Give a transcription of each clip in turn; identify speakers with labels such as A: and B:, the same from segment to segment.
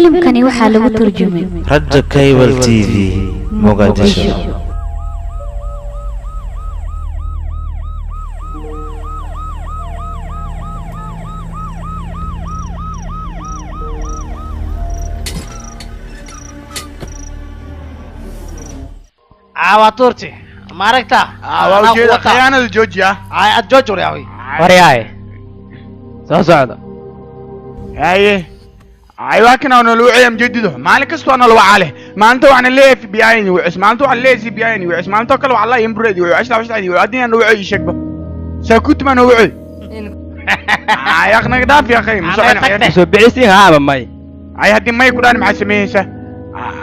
A: filimkani waxaa lagu turjumay
B: Raja Cable TV Mogadishu.
C: عواتورتي ماركتا
D: وجهي خيانة الجوجيا
C: الجوجو يا وي
E: ورياي صعدة
D: ايوه كنا نلوعي مجدده مالك استو انا لو عليه ما انت وعن اللي في بيايني وعس ما انت وعن اللي سي بيايني وعس ما انت كلو والله يمبرد وعس لا وعس ادي انا وعي شكبه سكوت ما نوعي يا اخي نقداف يا اخي
E: سبعيسي ها ماي
D: اي هدي ما يكون مع سميسه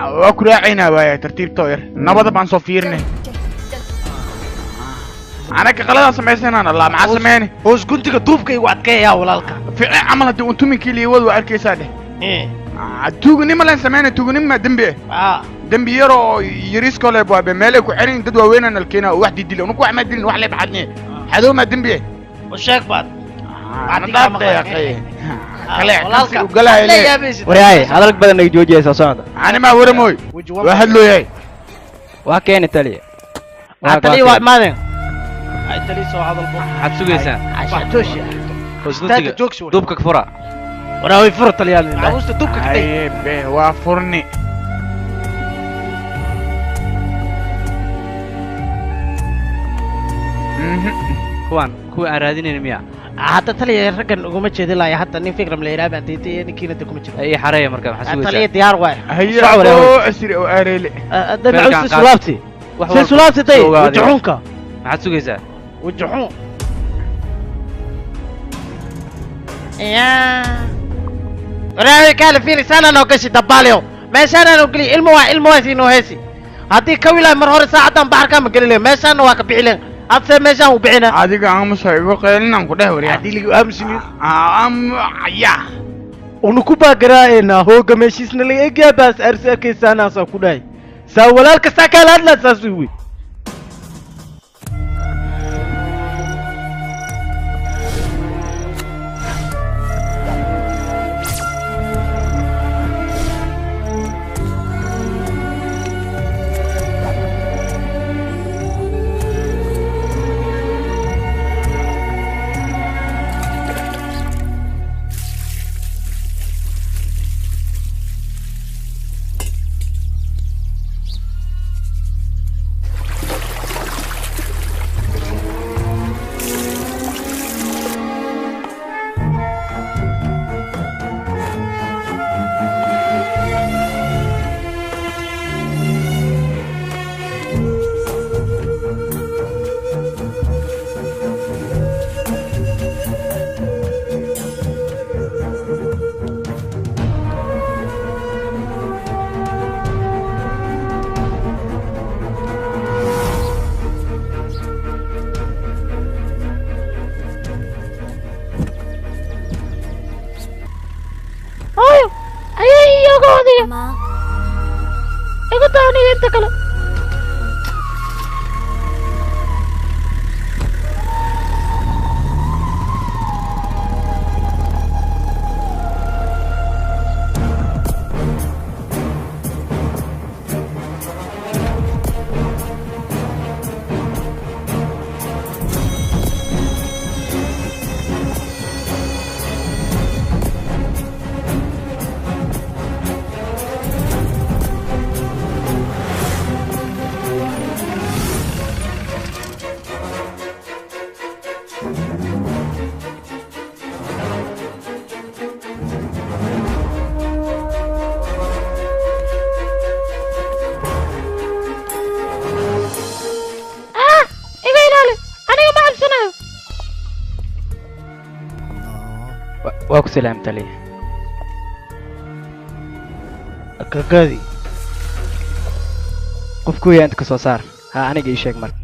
D: وكل عينا ويا ترتيب طاير نبض بان صفيرني انا كقلada sameysana Allah ma sameeyni
C: hoos guntiga duubkay u adkeeyaa walaalka
D: في عمل هدي انتم من كيلي ود واركيسا ده توغني ما لان سمeyna توغني ما دنبي دنبي يرو يريسكو له باب مالك وحرين دد واويننا الكينا واحد يديل انو واحد ما دين واحد لا بحدني حدو ما دنبي
C: وشاك بعد
D: بعد يا اخي
C: walaalka
D: وقالها
E: ورياي هذاك بدنا جوجي صعدة
D: انا ما ورموي واحد له ياي
E: وكان تلي
C: تلي ماذا تلي سو هذا البوك
E: حتسويسان
C: عشاتوش
E: دوبك فرع
C: وراوي فرط اليال عاوزت دوبك
D: اي به وافرني
E: كوان ارادين ميا
C: حتى تلي رجل ugu ma jeedin laay hatta nin fikram leeyahay baan tiitay ninkina kuma jiro
E: اي حريه marka xasuusa
C: تلي diyaar waay
D: هي او اسري او اريلي
C: ده معوس سلابتي سلابتي تي وجحونك
E: حتسويسان
C: وجحون يا راوي قال في رسالة نوكشي دباليو ماشان نوكلي المواسي نوهسي هدي كويلا مرهور ساعة بحر كام قليل ماشان نواك بيعلن أبسي ماشان وبعنا
D: عادي عم سايبو قيلنا نقوله وريا
C: عادي لي أمسني
D: يا
C: ونكوبا قرائنا هو قمشيسنا لي إجابة أرسل كيسانا ساكولاي ساولالك ساكالات لا ساسوي
E: واكو سلامت لي
C: كاكادي
E: قفكو يا انت كسو صار ها انا جاي شيك مرك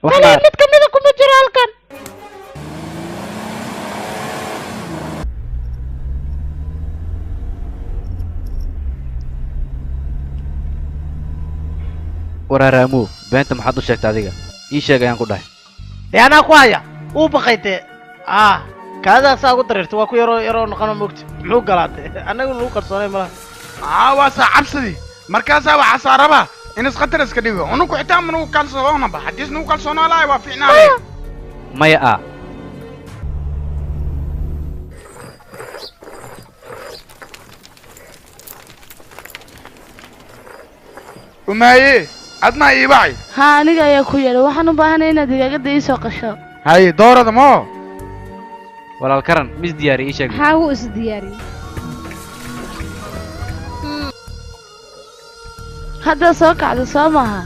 E: waxna
A: mid ka mid ah kuma jiro halkan.
E: waraaraamu beenta maxaad u sheegtay adiga ii sheeg ayaan ku dhahay
C: dee anaa ku haya uu baqaytee kaadaasaa ugu dareertay waa ku yaroo noqona moogta muxuu galaatay annagu lagu qarsoonay malaha
D: waa saa cabsadi markaasaa waxaa saaraba in iskhatar iska dhigo unuku xitaa manugu kalsoonaba haddiis nugu kalsoonaa lahay waa fiicnaale
E: maya
D: umaaye adna ii bacay
A: ها aniga ayaa ku yeelay waxaan u baahanahay inaad digaagada ii soo qasho.
D: haye doorada moo
E: walaal karan mis diyaari ii sheeg
A: Maxaa uu is diyaariyay? Hadda soo kacdo soo maaha.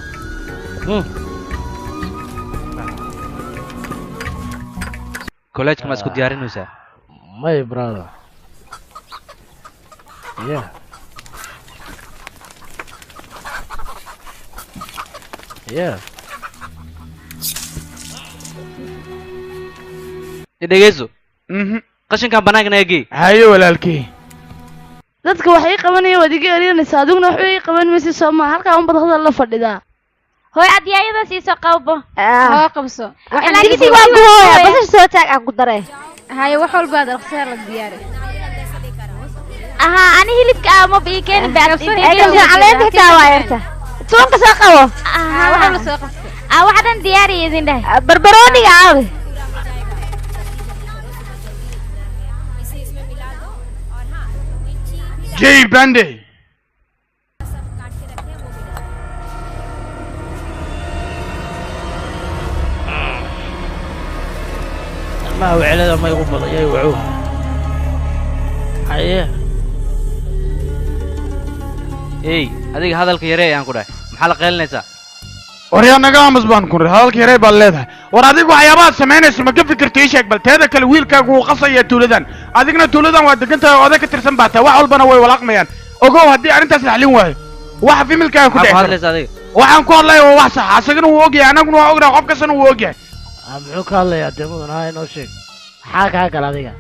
E: kolleejka ma isku diyaarinaysaa
C: my brother yeah yeah
E: dhegeyso qashinkan banaanka naga geey
D: haye walaalkii
A: Dadka waxay qabanayaan wadiga erinaysa adiguna wax way qaban maysid soo maaha halka un bad hadal la fadhidaa.
F: hooy adiyayada sii soo qabo
A: Hoo qabso.
F: digsi waa gooya basasha soo taag aan ku daray
A: Haye wax walba aad aqsar la diyaari.
F: aha ani hilibka ama bii keen baad
A: caleenta xitaa waa yarta.
F: toonka soo qabo
A: Waxa la soo qabtay.
F: waxaan diyaari idin dhahay
A: Barbarooniga aawi.
D: jay bande
C: ما هو على ما يغفل يا وعوه حيه
E: adiga hadalka yaree ayaan ku dhahay maxaa la qeylinaysaa
D: waryaa naga aamus baan ku ri hadalka yarey baad leedahay war adigu waxyaabaad samaynayso ma ka fikirta ii sheeg bal teeda kale wiilkaagu wuu qasaya tuuladan adigna tuuladan waa degan tahay oo oday ka tirsan baa tahay wax walbana way walaaqmayaan ogow haddii arrintaas la xalin waayo waxa familkaaga ku
E: maxaa ku
D: dhexay
E: hadlaysaa adiga
D: waxaan ku hadlaya waa wax sax asagana wuu ogyahay annaguna waa ognahay qof kastana wuu ogyahay
C: muxuu ka hadlayaa dee mudan haa inoo sheeg maxaa kaa gala adiga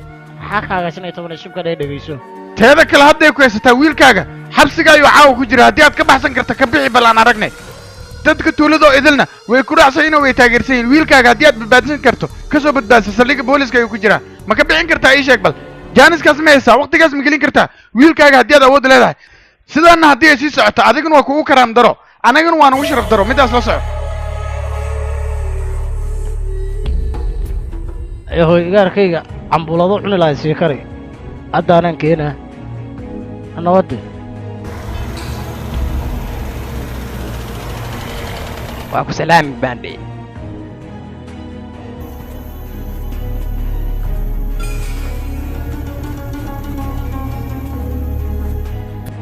C: maxaa kaaga 15 shibka dhegeyso
D: teeda kale hadday ku haysataa wiilkaaga xabsiga ayuu caawa ku jira haddii aad ka baxsan karta ka bixi bal aan aragnay dadka tuuladoo idilna way ku raacsan way taageersan yihiin wiilkaaga haddii aad badbaadsan karto ka soo badbaadsa saldhigga booliska ayuu ku jiraa ma ka bixin kartaa ii sheeg bal jaaniskaas ma haysaa waqtigaas ma gelin kartaa wiilkaaga haddii aad awood leedahay sidaanna haddii ay sii socoto adiguna waa kugu karaam daro annagana waa nagu sharaf daro middaas la soco
C: yahoy igaarkayga cambulado cuni lahay sii kari haddaanan keenaa nabadde
E: waa ku salaami baandhe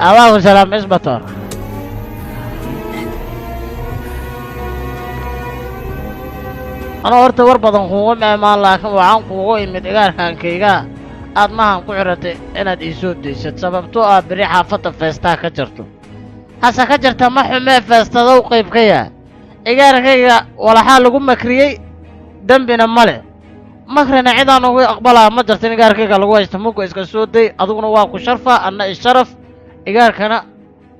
C: alaakum salaam isbator anoo horta war badan kuuga meemaan laakiin waxaan kuugu imid igaarkaankayga aad mahan ku xiratay inaad ii soo daysad sababtoo ah beri xaafadda feestaa ka jirto hase ka jirta ma xumee feestadow qayb ka yahay igaarkayga walaxaa lagu makriyey dembina ma leh makrina cidaan ugu aqbalaa ma jirta in igaarkayga lagu haysta muga iska soo day adiguna waa ku sharfa anna isharaf igaarkana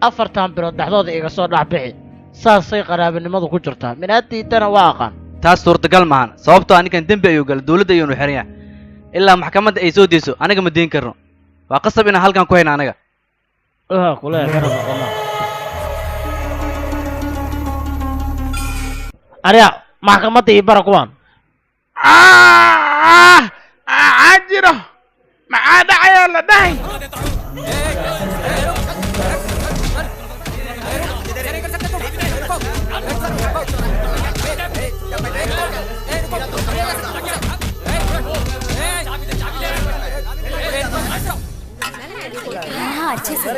C: 4 bilood dhexdooda iga soo dhex bixi saasay qaraabinimadu ku jirtaa minaaddiidana waa aqaan
E: taas suurtagal maahan sababtoo ninkan dembi ayuu galay dawladda ayuunu xiran yahay ilaa maxkamadda ay soo deyso aniga ma deyn karno waa qasab inaan halkan ku hayna anaga
C: kule kana noqona arya maxkamadda ii bara kuwaan
D: jiro maxaa dhacayaa la dhahay
F: हाँ अच्छे से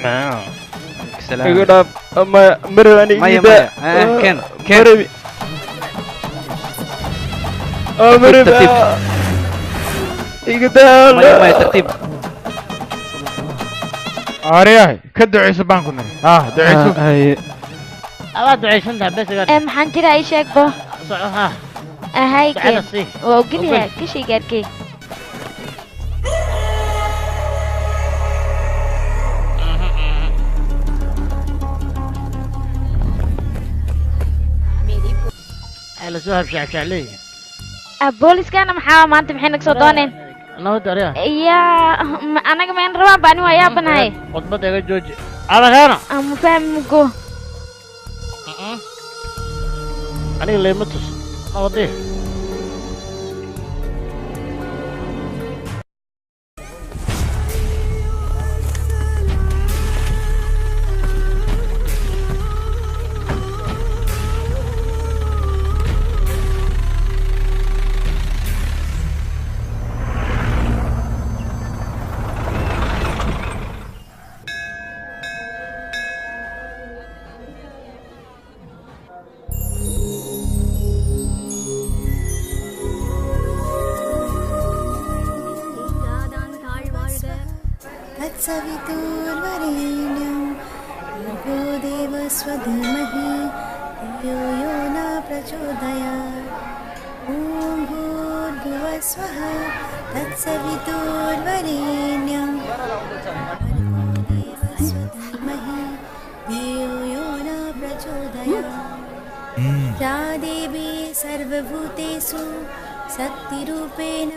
F: ये मसाला
E: سلام
G: يقول ما مرة أنا
E: مايا
G: إيدا
E: كان
G: مرة مرة
E: ترتيب.
G: يقول
E: مايا ترتيب
D: أرياه كدعي سبان كنا دعي سب
G: هاي
C: ألا ducaysantaha bes iga
F: maxaan jiraa ii sheegbo
C: soco ha
F: ahayke
C: ducada sii
F: waa ogolyahay ka sheegi arkey
C: la soo habshacshacleey
F: booliskana maxaa maanta maxay naga soo dooneen
C: nabad arya
F: yaa anaga meen rabaan baa ani waa yaabanahay
C: khudbadda iga jooji adakaana
F: ma fahmi mugo
C: aniga leema tus nabadii
H: तत्सवितुर्वरेण्यं भर्गो देवस्य धीमहि धियो यो न प्रचोदयात् ॐ भूर्भुवः स्वः तत्सवितुर्वरेण्यं भर्गो देवस्य धीमहि धियो यो न प्रचोदयात् या देवी सर्वभूतेषु शक्तिरूपेण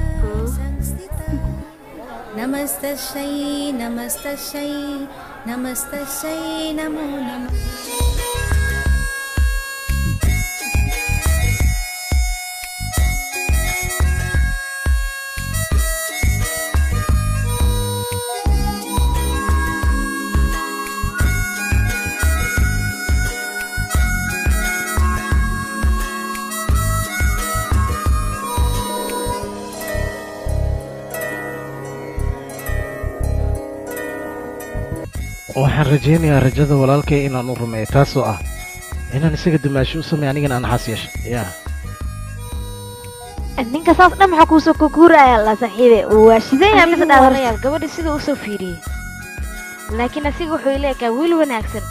H: संस्थिता नमस्तस्यै नमस्तस्यै नमस्तस्यै नमो नमः
I: waxaan rajaynayaa rajada walaalkay inaan u rumeeyo taasoo ah inaan isaga dumaasho u sameeyo anigana aan xas yeesho yaa
F: ninka saas dhan maxaa kuusoo kukuuraya la saaxiibe waa shidayaa mise dhaawarayaal gabadha sida u soo fiiriyey laakiin asiga wuxuu ileekaa wiil wanaagsan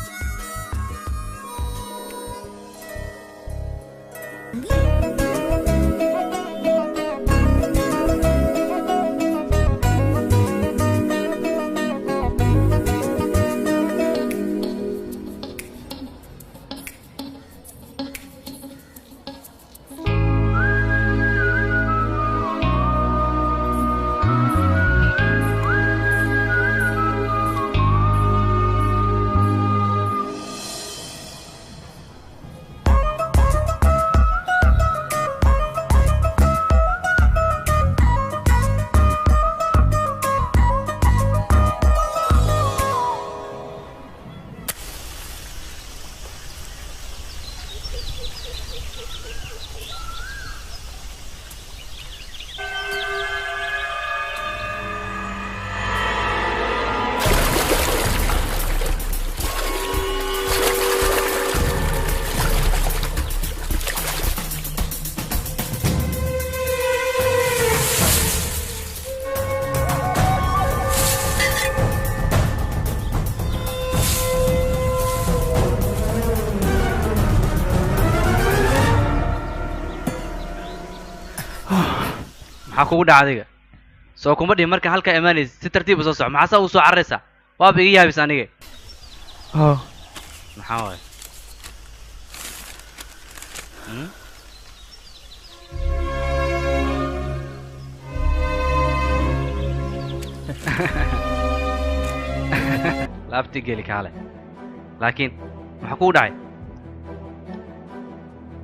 E: maxaa kugu dhaca adiga soo kuma dhihin markaan halkaa imaanaysa si tartiib u soo soco maxaa saa u soo cararaysaa waaba iga yaabis aniga maxaa waaye laabtii geli kaale laakiin maxaa kugu dhacay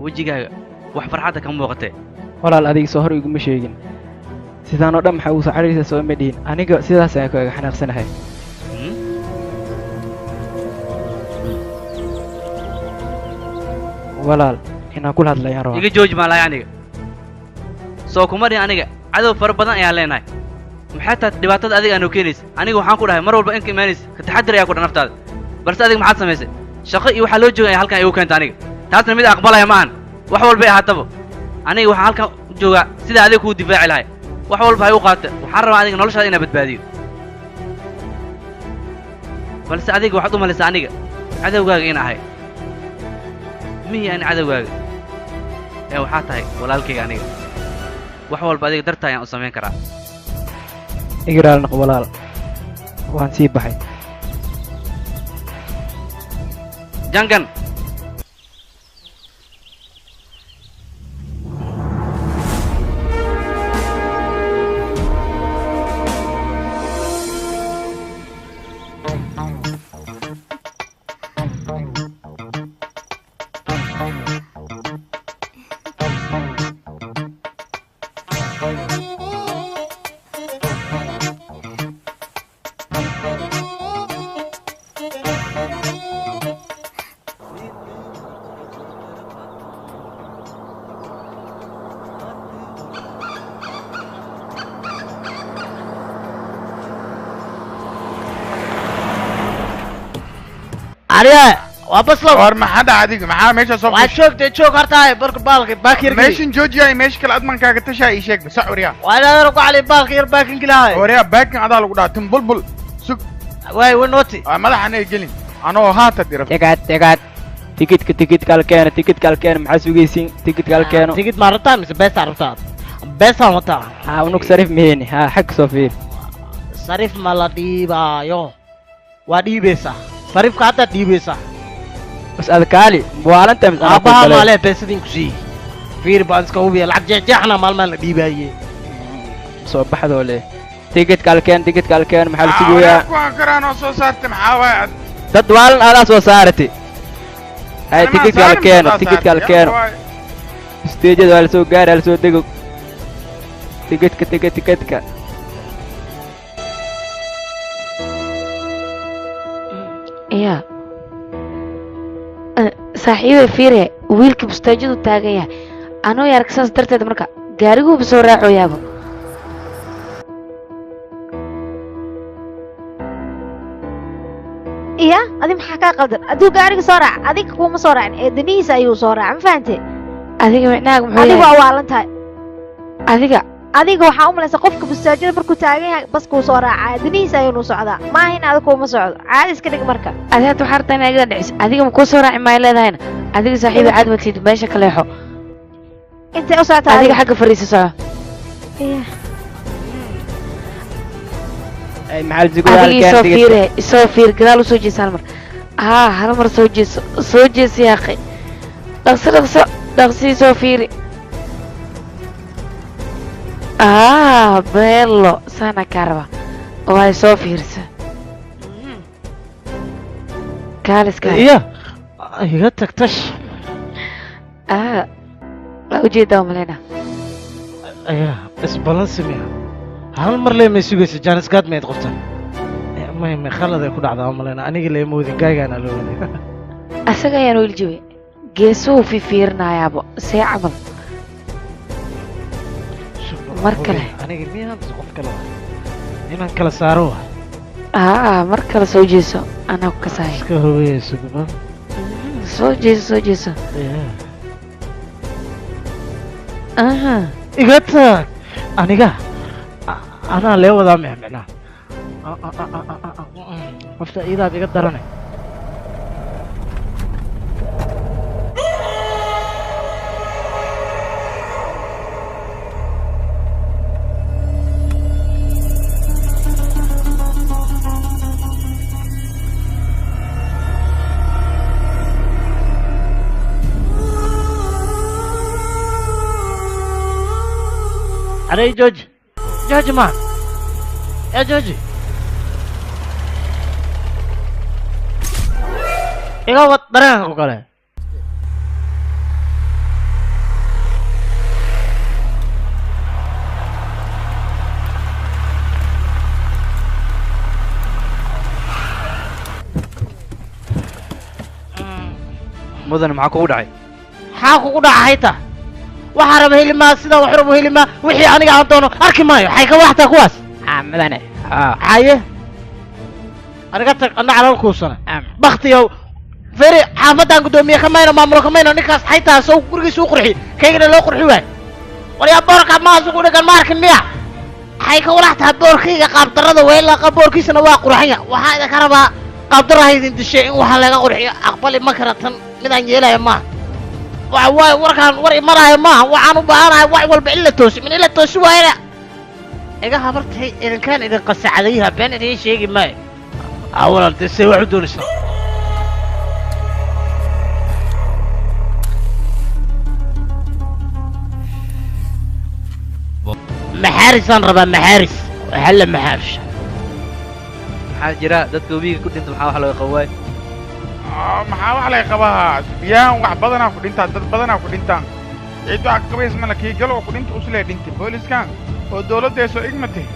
E: wejigaaga wax farxadda ka muuqatee
G: walaal adiga soo hor iguma sheegin sidaanoo dhan maxaa ugu soo cararaysaa soo ma dhihin aniga sidaas ayaan kaaga xanaaqsanahay walaal inaan kula hadlayaan rabaa
E: iga jooji maalaay aniga soo kuma dhihin aniga cadow fara badan ayaan leenahay maxay tahay dhibaatada adiga aanu keenaysa aniga waxaan ku dhahay mar walba inka imaanaysa ka taxadir ayaa ku dhan naftaada balse adiga maxaad samaysay shaqo iyo waxaa loo joogaya halkan igu keenta aniga taasna mid aqbalaya maahan wax walbay ahaataba aniga waxaan halkan u joogaa sida adiga kuu difaaci lahay wax walba hay u qaata waxaan rabaa adiga noloshaada inaa badbaadiyo balse adiga waxaad u malaysaa aniga cadowgaaga in ahay mihi ani cadowgaaga ee waxaa tahay walaalkayga aniga wax walba adiga dartaa ayaan u samayn karaa
G: igiraal naq walaal waan sii baxay
E: jangan
C: عليا وابصلو
D: war maxaa dhaca adiga maxaa meesha soo
C: واشوك تشوك هرتاي برك بالك باكير
D: meeshan joojiya meesha kale admankaaga tashaa ii sheeg basa wariya
C: وانا رقوا علي بالك ير باكين كلاهاي
D: wariya baakin adaa lagu dhaha timbulbul sug
C: واي ونوتي
D: madaxan ay gelin anoo haata dirab
G: tegaad tikidka halkeena maxaa sugaysiin tikidka halkeeno
C: تيجي مرتان بس بس عرفتها بس عرفتها
G: haa unug sariif miheni haa xag soo fiir
C: صريف مالا ديبا يو ودي بيسا صريف كاتا دي بيسا
G: bas ada kaali muwaalanta mis
C: ابا مالي بيسدين كشي فير بانس كوبي العب جحنا مال مال ديبايه
G: soo baxdoo leh tikidka halkeen maxaa la sugayaa
D: kuwaan karaanoo soo saartay maxaa waay
G: dad waalan adaa soo saarati hay tikidka halkeeno stageda waa lasoo gaari lasoo dego tikidka
F: يا saaxiibay fiire wiilkii bustaajadu taagan yahay anoo yarka saas darteed marka gaariguuba soo raacoyaaba
J: iya adi maxaa kaa qaldan hadduu gaariga soo raac adiga kuuma soo raacin ee danihiisa ayuu soo raaca ma fahante
F: adiga micnaaga muxuu
J: adiga
F: yahay
J: waa waalan tahay
F: adiga
J: adiga waxaa u malaysa qofka bustaajada markuu taagan yahay baskuu soo raacaya danihiisa ayuunu socdaa maaha in adiga kuuma socdo caadi iska dhig marka
F: adi hadda waxaa rabtaa inaad iga dhiciso adiga ma kuu soo raaci maayo leedahayna adiga saaxiibay caad matid meesha ka leexo
J: intay u socotaa
F: adiga xagga fariisa soco
J: Iya.
G: ay maxaa la sugayaa
F: adiga isoo
G: halkeen
F: fiire isoo fiir gadaal usoo jeesa hal mar haa hal mar soo jeesa yaaqay dhaqsi isoo fiiri beelo sana kaa raba waa soo fiirsa kaaliska
C: iya iga tagtash
F: waa ujeedaa umaleyna
C: iya isbalansi miya hal mar lee may sugaysa jaanisgaad mayd qoftan may khalad ay ku dhacdaa umaleyna aniga lee moodin gaagaana loo waday
F: asaga ayaan weli jooge geesuhu fiirinayaabo see camal mar kale
C: aniga miyaan qof kale inaan kala saaro
F: mar kale soo jeeso anaa ku kasaaya
C: iska hubeyeyso gabadh
F: soo jeeso
C: iga tag aniga anaa lee wadaa micnaa qofta iidaad iga daranay علي جوج مان يا جوجي iga wad dareenka ku kale
E: mudane maxaa kugu dhacay
C: maxaa kugu dhaca hayta waxaa raba helimaa sidaa wax rabo helimaa wixii aniga aan doono arki maayo waxay ka waxtaa kuwaas
G: mudane
C: haye aniga tag anna calal kuusana baktiyow feri xaafadan gudoomiye kamayno maamulo kamayno ninkaas xaytaa soo gurigiisa u qurxi kaygana loo qurxi waay waryaa boorka maas ugu dhigan ma arkin miya waxay ka walaxtaa boorkayga qaabdarrada weylaaqa boorkiisana waa qurxanya waxaa idinka rabaa qaabdarraha idin dishay in waxa laga qurxiyo aqbali ma kara tan midaan yeelaya maaha waxa waaye warkaan war imaraayo maaha waxaan u baahanahay wax walba in la toosi min in la toosi waayana iga habartay idinkaan idin qasacadayaha been idiin sheegi maayo awalan dee see wax u doonaysaa maxaarisaan rabaa maxaaris waxalla maxaaris
E: maxaa jira dadka webiga ku dhinta maxaa wax looga qawaay
D: maxaa wax lay qabaa biyaan wax badanaa ku dhintaan dad badanaa ku dhintaan cid wax qabays mana kii galo oo ku dhinta uslee dhintay booliskan oo dawladda soo igmatay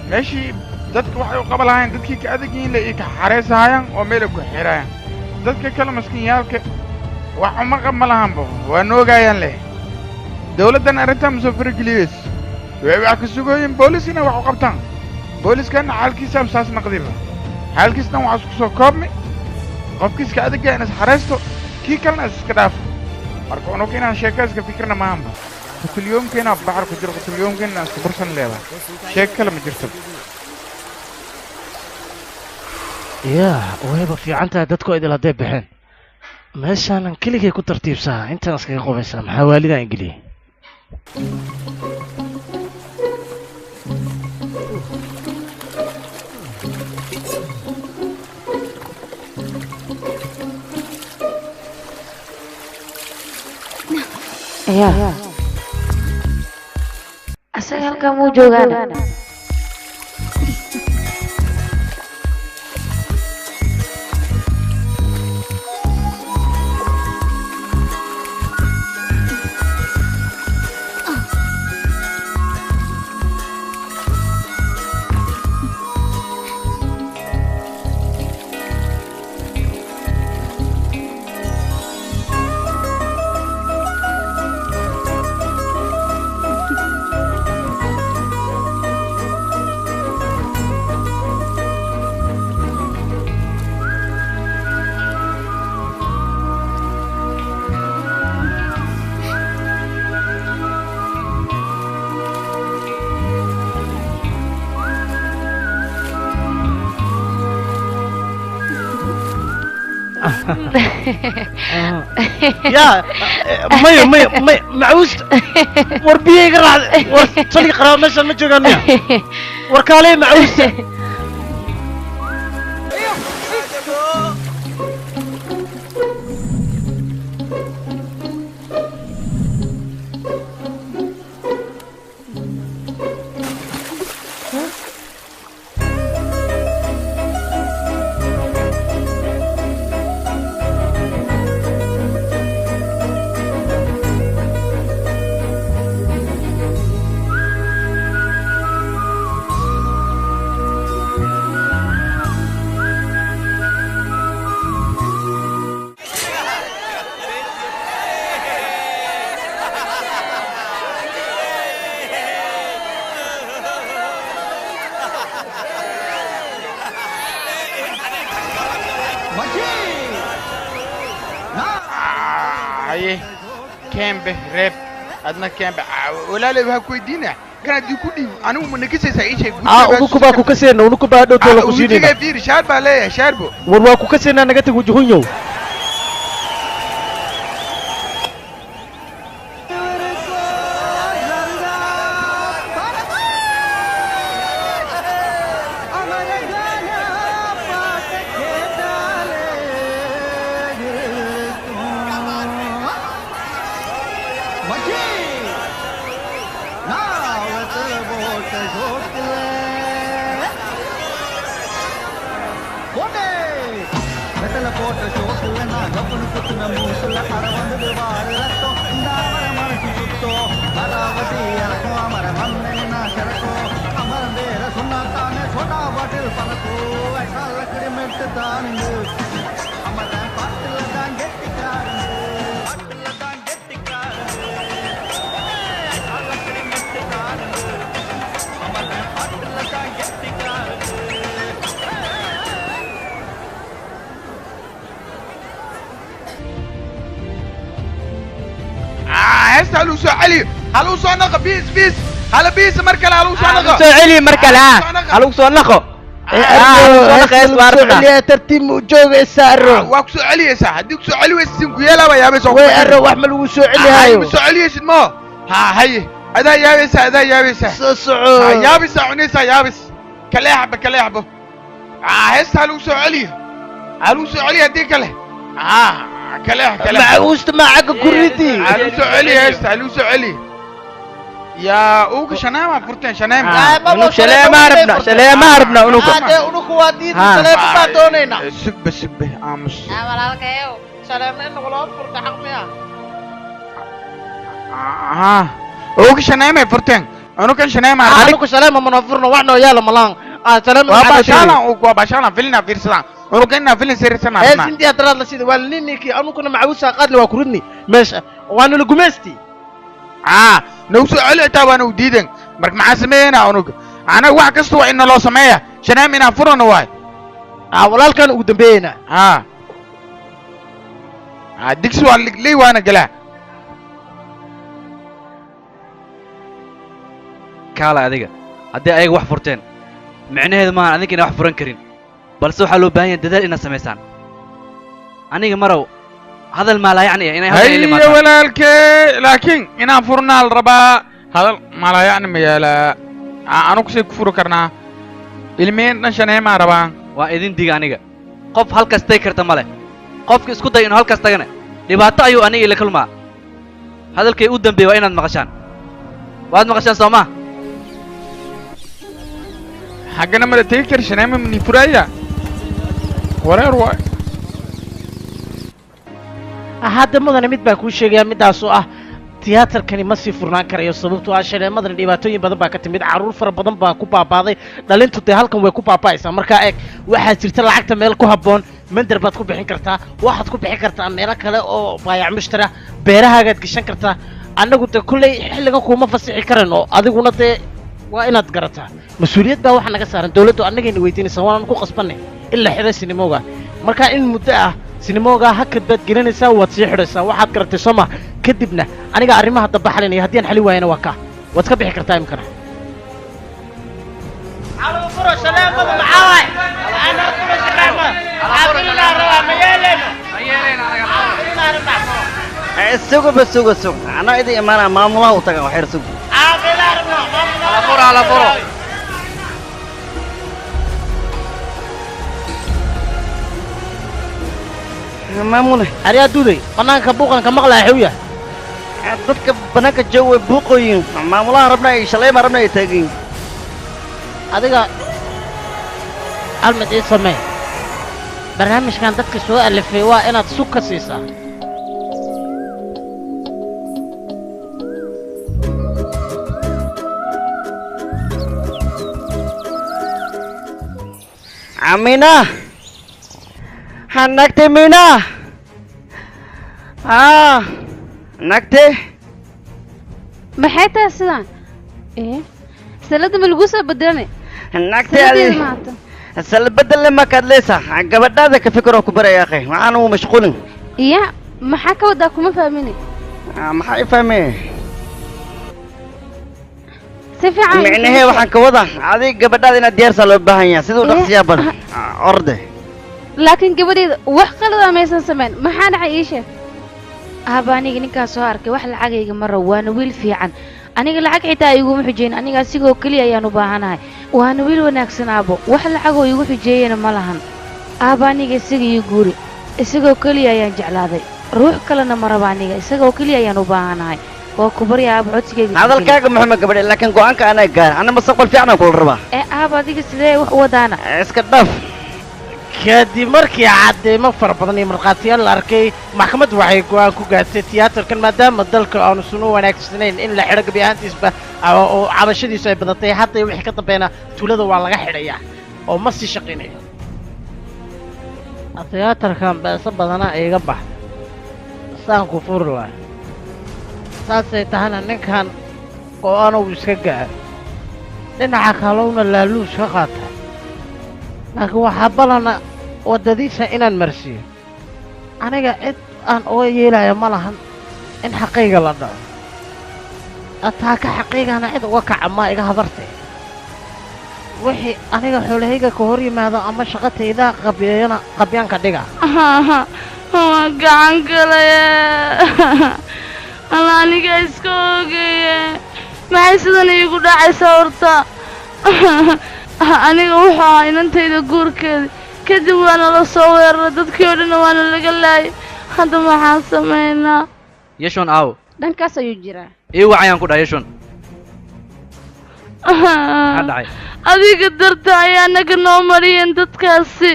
D: meeshii dadka waxay u qaba lahayn dadkii ka adag yihiin la ka xareysahayaan oo meel ku xirayaan dadka kale maskiinyaalka wax uma qab ma lahanba waa noogaayaan leh dawladdan arrintan ma soo farageliyeys wax ka sugooyin booliskina wax u qabtaan booliskan xaalkiisa saas naqdiba xaalkiisna waxaa isku soo koobmay qofkiiska adaga in is xareysto kii kalena iska dhaafo marka unugu inaan sheekayska fikirna maahanba qutulyomkeena baxar ku jiro qutulyomkeena isku bursan leedahay sheeg kale ma jirto
I: yaa wayba fiican tahay dadku idil hadday baxeen meeshaanan keligay ku tartiibsaha intaan iskaga qubaysaa maxaa waalidaan ingeliye
F: Ya. Asal kamu juga ada.
C: يا مي معوز وربيه قرع ورصلي قرا مثلا ما جوغانيا وركالي معوز
D: كامبه ريب أدنى كامبه ولا لا بها كويدينا كانت يكوني أنا ومن كيسة أي شيء
I: unukuba ku kasena unukuba do tola ku
D: وجهي كثير شارب عليه شاربه
I: warwa ku kasena nagati wujuhunyo
D: هلو سو علي هلو سو نقى بيس هلا بيس مركل هلو سو
G: هلو
D: نقى
G: سو علي مركل هلو سو نقو
I: عليها ترتيب وجوga isaaro
D: واك سو علي يسا هديك سو علي وسنكو يلا يا بس
I: way arro wax ma lagu soo celihayo
D: سو علي اسمه ها هي هذا يا بس هذا يا بس
I: soo
D: يا بس عنيسا يا بس كلاحبه هسه هلو سو علي هديك له كلاح
I: معوست معك كردي
D: هلو سو علي يا اوك شنامه فرتين شنامه
G: انو شلام عربنا انو
I: unuku waa diid salaam baa doonayna
D: سب امس
C: walaalkayow salaameen noqoloo furta xaq miya
D: اوك شنامه فرتين انو كان شنامه
I: anigu salaam ma nafurno wax noo yaala malaan salaam
D: وباشانا فيلنا فيرسان انو كنا فيلن سيرسنا
I: ee sintii adraad la sida waa ninkii anuguna macawusa qaadli waa kuridni meesha waana la gumeesti
D: نوسو علي تابا نو ديدن مرك مع سمينا انو انا واحد كستو ان لو سميه شنام انا فرن واي
I: walaalkan ugu dambeeyna
D: ديك سؤال لي وانا قلا
E: kaala adiga haddii ayaga wax furteen micnaheedu maahan adinka inay wax furan karin balse waxaa loo baahan yahay dadaal inaad samaysaan aniga marow hadal maa laa yacni inay halkan ila
D: هيا
E: imaadaan
D: ولالك لكن انا فرنا الربا هذا ما لا يعني ميالا انا كسي كفر كرنا المين نشنه ما ربا
E: waa idin diga aniga qof halkaas tagi karta ma leh qofka isku day inuu halkaas tagana dhibaato ayuu aniga ila kulmaa hadalkay u dambeeyay waa inaad maqashaan waad maqashaan soo ma
D: حقنا ما تيكر شنام من فرايا ورير واي
I: hadda mudane mid baa kuu sheegaya midaas oo ah tiyaatarkani ma sii furnaan karayo sababtoo ah shaleemadana dhibaatooyin badan baa ka timid carruur fara badan baa ku baabaaday dhalintu dee halkan way ku baaba'aysaa markaa eeg waxaa jirta lacagta meel ku habboon mandar baad ku bixin kartaa waxaad ku bixin kartaa meelo kale oo baayac mushtara beerahaagaad gashan kartaa annagu dee kulley xilligan kuuma fasixi karan oo adiguna dee waa inaad garataa mas-uuliyad baa waxa naga saaran dawladdu annagayna weydiinaysaa waanaan ku qasbanay in la xidhay sinimooga markaa in muddo ah sinimooga hakad baad gelinaysaa waad sii xidhaysaa waxaad garatay soo ma kadibna aniga arrimaha daba xalinaya haddii aan xali waayana waa kaa waad ka bixi kartaa imkana
K: sugo anaa idin imaanaa maamulaha u taga waxyar sugo
E: ala furo
K: maamule
I: ariyaa duuday bannaanka buuqanka maqlaya xewya
K: dadka bannaanka jooga way buuqooyin maamulaha rabna ay shalayma rabna ay taagin
C: adiga almid ii samee barnaamijkan dadka soo alifay waa inaad sug ka siisaa
K: Amina nagte Mina nagte
A: maxay tahay sidaan salada ma lagu soo bedelanay
K: nagte sal bedel ma kadleysa gabadhaada ka fikiro ku baraya akhay waxaan u mashquulin
A: iya maxaa ka wadaa kuma fahmini
K: maxaa fahmee
A: si fiican
K: micnaheed waxaan ka wadaa adiga gabadhaada inaad diyaarsa loo baahan yahay siduu dhaqsiyaa badan orde
A: laakiin gabadheeda wax qalad ah maysan samayn maxaa dhacay ii sheeg aaba aniga ninkaas soo arkay wax lacagayga mara waana wiil fiican aniga lacag xitaa iguma xujeyn aniga asigoo keliya ayaan u baahanahay waana wiil wanaagsan aabo wax lacagoo igu xujeeyana ma lahan aaba aniga isaga iyo guuri isagoo keliya ayaan jeclaaday ruux kalena ma raba aniga isagoo keliya ayaan u baahanahay waa ku baryaa aaba codsigayga
K: hadalkaaga muxumed gabadhe laakiin go'aanka anaa gaar ana mustaqbal fiican aan kula rabaa
A: aaba adiga sidee wax u wadaana
K: iska dhaf
I: kadib markii cadeymo fara badan iyo markhaatiyaal la arkay maxkamaddu waxay go'aan ku gaartay tiyaatarkan maadaama dalka aanu sunu wanaagsanayn in la xidho gabi ahaantiisba oo cabashadiisu ay badatay hadda wixii ka dambeena tuulada waa laga xidhayaa oo ma sii shaqaynayo tiyaatarkan beeso badana iga bax saan ku furi lahay saasay tahana ninkan go'aan uu iska gaar dhinaca kalowna laaluus ka qaata laakiin waxaa balana waddadiisa inaan marsiiyo aniga cid aan uga yeelaya ma lahan in xaqayga la dhaco ataaka xaqiigana cid uga kaca maa iga habartay wixii aniga xoolahayga ka hor yimaado ama shaqatayda qabyaanka dhiga
A: waan gacan galaya alla aniga iska ogeeye maxay sidan iigu dhacaysaa horta aniga wuxuu ahaa inantayda guurkeeda kadib waana la soo weeraray dadkii oo dhanna waana laga laayay hadda maxaan samaynaa
E: yeshon aaw
A: dhankaas ayuu jiraa
E: ii wacayaan ku dhahay yeshon maxaa dhacay
A: adiga darta ayaa naga noo mariyeen dadkaasi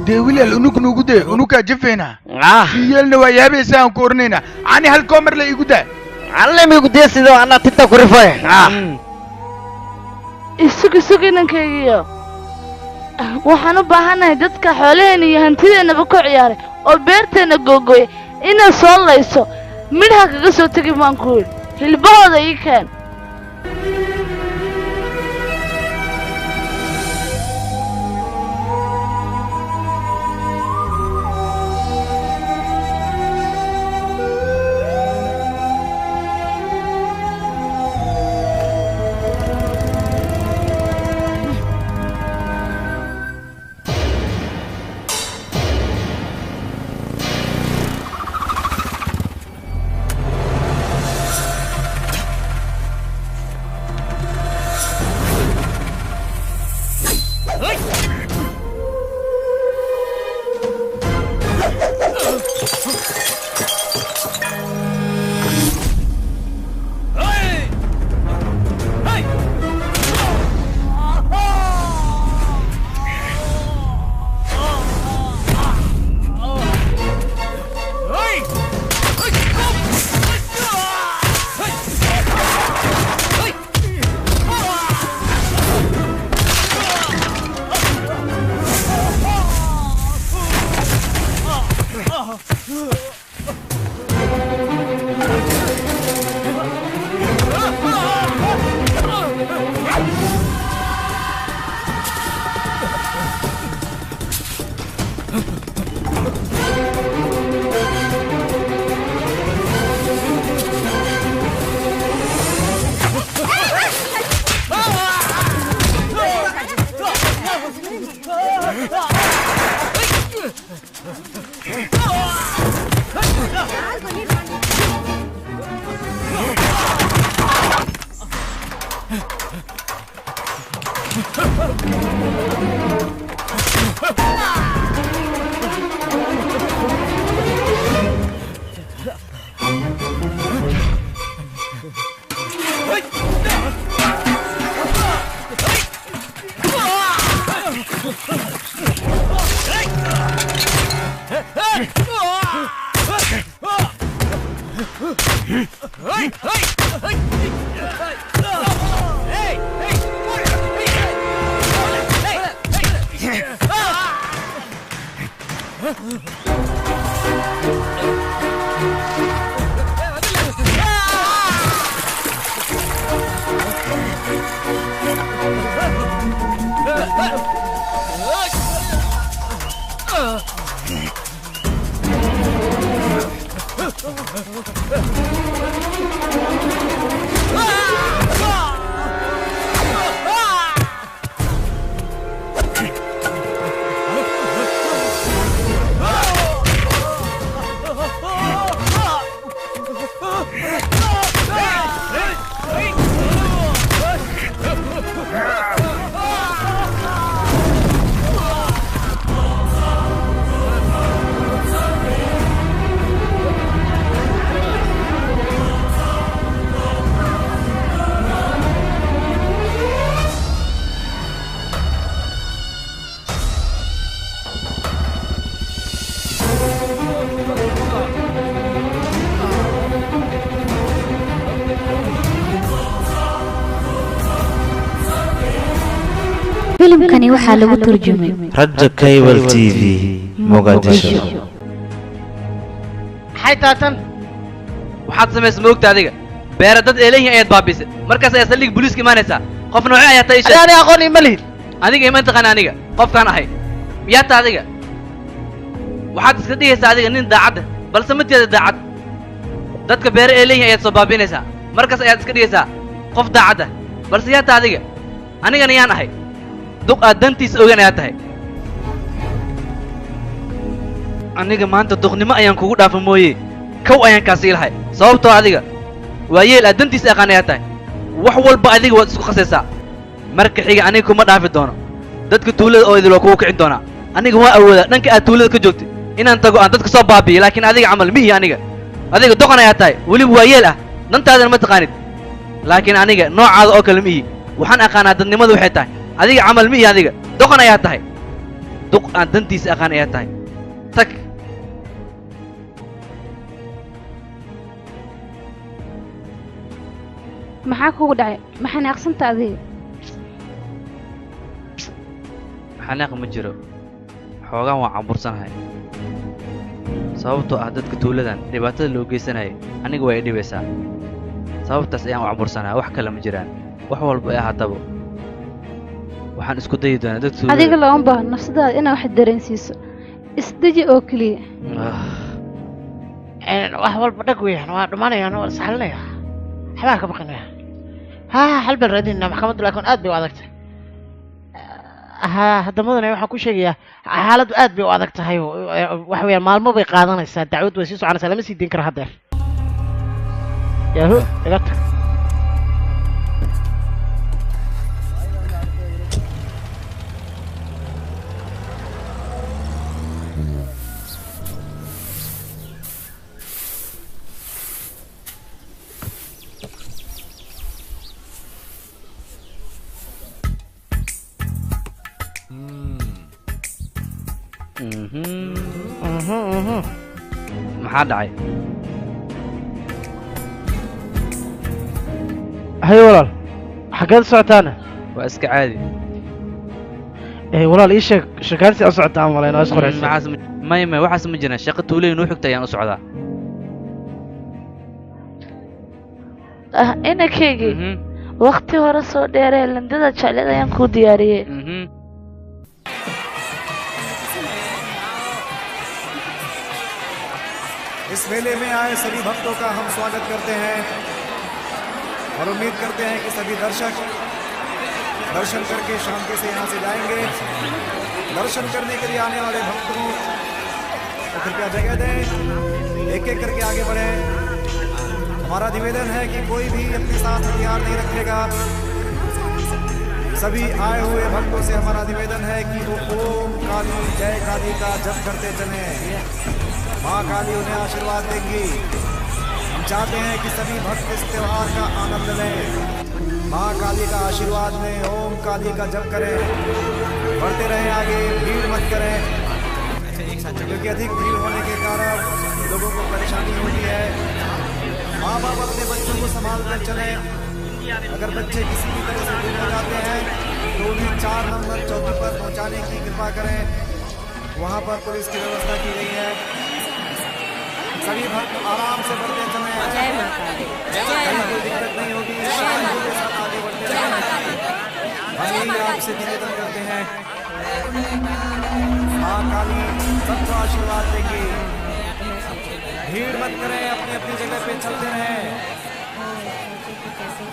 D: dee wilaal unug nugu dee unugaa jafeena yeelna waa yaabaysa aan ku oranayna ani hal koomar la igu daa
K: alle migu dee sidoo anaa tinta ku rifay
A: isug inankaygiyo waxaan u baahanahay dadka xoolaheena iyo hantideennaba ku ciyaaray oo beerteenna googoya inaad soo layso midhaha kaga soo tegi baan ku yidhi hilbahooda ii keen filimkani waxaa lagu turjumay
B: Raja Cable TV Mogadisho.
I: maxay taatan
E: waxaad samaysay ma ogta adiga beera dad eeleeyihin ayaad baabisay markaas ayaa saldhig booliiska imaanaysaa qof noocee ayaa tahay
I: ayaani aqoon ima lihid
E: adiga ima taqaan aniga qofkaan ahay miyaa ta adiga waxaad iska dhigaysaa adiga nin daacadda balse ma jeeda daacad dadka beera eeleeyihin ayaad soo baabinaysaa markaas ayaad iska dhigaysaa qof daacadda balse yaa ta adiga anigana yaan ahay duq aad dantiisa ogan ayaa tahay aniga maanta duqnimo ayaan kugu dhaafa mooye kow ayaan kaasii lahay sababtoo adiga waa yeel aad dantiisa aqaan ayaa tahay wax walba adiga waad isku khasaysaa marka xiga aniga kuma dhaafi doono dadka tuulada oo idil waa kugu kicin doonaa aniga waa awoodaa dhanka aad tuulada ka joogtay inaan tago aan dadka soo baabiyo laakiin adiga camal mihi adiga doqon ayaa tahay weliba waa yeel ah dantaadana ma taqaanid laakiin aniga noocaada oo kale mihi waxaan aqaanaa dadnimada waxay tahay adiga camal mihi adiga doqon ayaa tahay duq aan dantiisa aqaan ayaa tahay tag
A: maxaa kugu dhacay maxaa naaqsanta adiga
E: xanaaq ma jiro xoogaan waan cambursanahay sababtoo ah dadka tuuladan dhibaatada loo geysanayay aniga way i dhibaysaa sababtaas ayaan u cambursanahay wax kale ma jiraan wax walba ee ahaataba waxaan isku dayi doonaa dadka tuulada
A: adiga looma baahno nafsadaada inaad wax dareensiiso isdeji oo keliya
I: wax walba dhag weeyaan waa dhumanayaan waa isxalinaya waxbaa ka baqinaya ها حل بالردين محكمة لكن أدبي وعدكت هذا مدن waxaan ku sheegayaa xaalad aad bay u adag tahay wax weeyaan maalmo bay qaadanaysaa dacwad way sii soconaysaa lama sii deyn karo hadda yahu igata
E: maxaa dhacay
I: hay walaal xageed socotaana
E: waa iska caadi
I: walaal ii sheeg shakaansi u socotaa malayn oo isqoraysa
E: may waxaas ma jiraan shaqo tuuleyn u xigta ayaan u socdaa
L: inakeygii waqti hore soo dheeree landada jeclada ayaan kuu diyaariyey
M: इस मेले में आए सभी भक्तों का हम स्वागत करते हैं और उम्मीद करते हैं कि सभी दर्शक दर्शन करके शांति से यहाँ से जाएंगे दर्शन करने के लिए आने वाले भक्तों को कृपया जगह दें एक एक करके आगे बढ़ें हमारा निवेदन है कि कोई भी अपने साथ हथियार नहीं रखेगा सभी आए हुए भक्तों से हमारा निवेदन है कि वो ओम काली जय काली का जप करते चलें माँ काली उन्हें आशीर्वाद देंगी हम चाहते हैं कि सभी भक्त इस त्योहार का आनंद लें माँ काली का आशीर्वाद लें ओम काली का जप करें बढ़ते रहें आगे भीड़ मत करें क्योंकि अधिक भीड़ होने के कारण लोगों को परेशानी होती है माँ बाप अपने बच्चों को संभाल कर चलें अगर बच्चे किसी भी तरह से गुम हो जाते हैं तो उन्हें 4 नंबर चौकी पर पहुँचाने की कृपा करें वहाँ पर पुलिस की व्यवस्था की गई है सभी भक्त आराम से बढ़ते चले कहीं कोई दिक्कत नहीं होगी शांति के साथ आगे बढ़ते रहें हम यही आपसे निवेदन करते हैं माँ काली सबको आशीर्वाद देंगी भीड़ मत करें अपनी अपनी जगह पे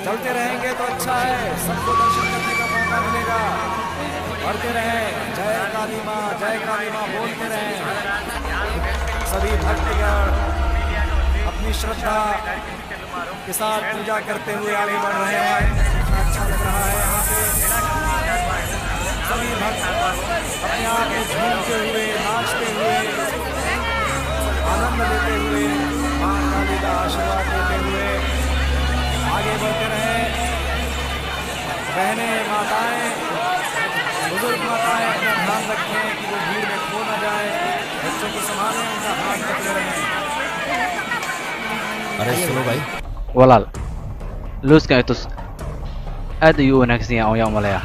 M: चलते रहेंगे तो अच्छा है सबको दर्शन करने का मौका मिलेगा बढ़ते रहें जय काली माँ बोलते रहें सभी भक्तगण अपनी श्रद्धा के साथ पूजा करते हुए आगे बढ़ रहे हैं अच्छा लग रहा है यहाँ पे सभी भक्त अपने आप में झूमते हुए नाचते हुए आनंद लेते हुए माँ काली का आशीर्वाद लेते हुए आगे बढ़ते रहे बहनें माताएं बुजुर्ग माताएं अपना ध्यान रखें कि वो भीड़ में खो न जाए बच्चों को संभालें उनका हाथ पकड़े रहें
N: अरे सुनो भाई
E: walaal looskan i tus aad ayuu u wanaagsan yahay aan yaa umaleeyaa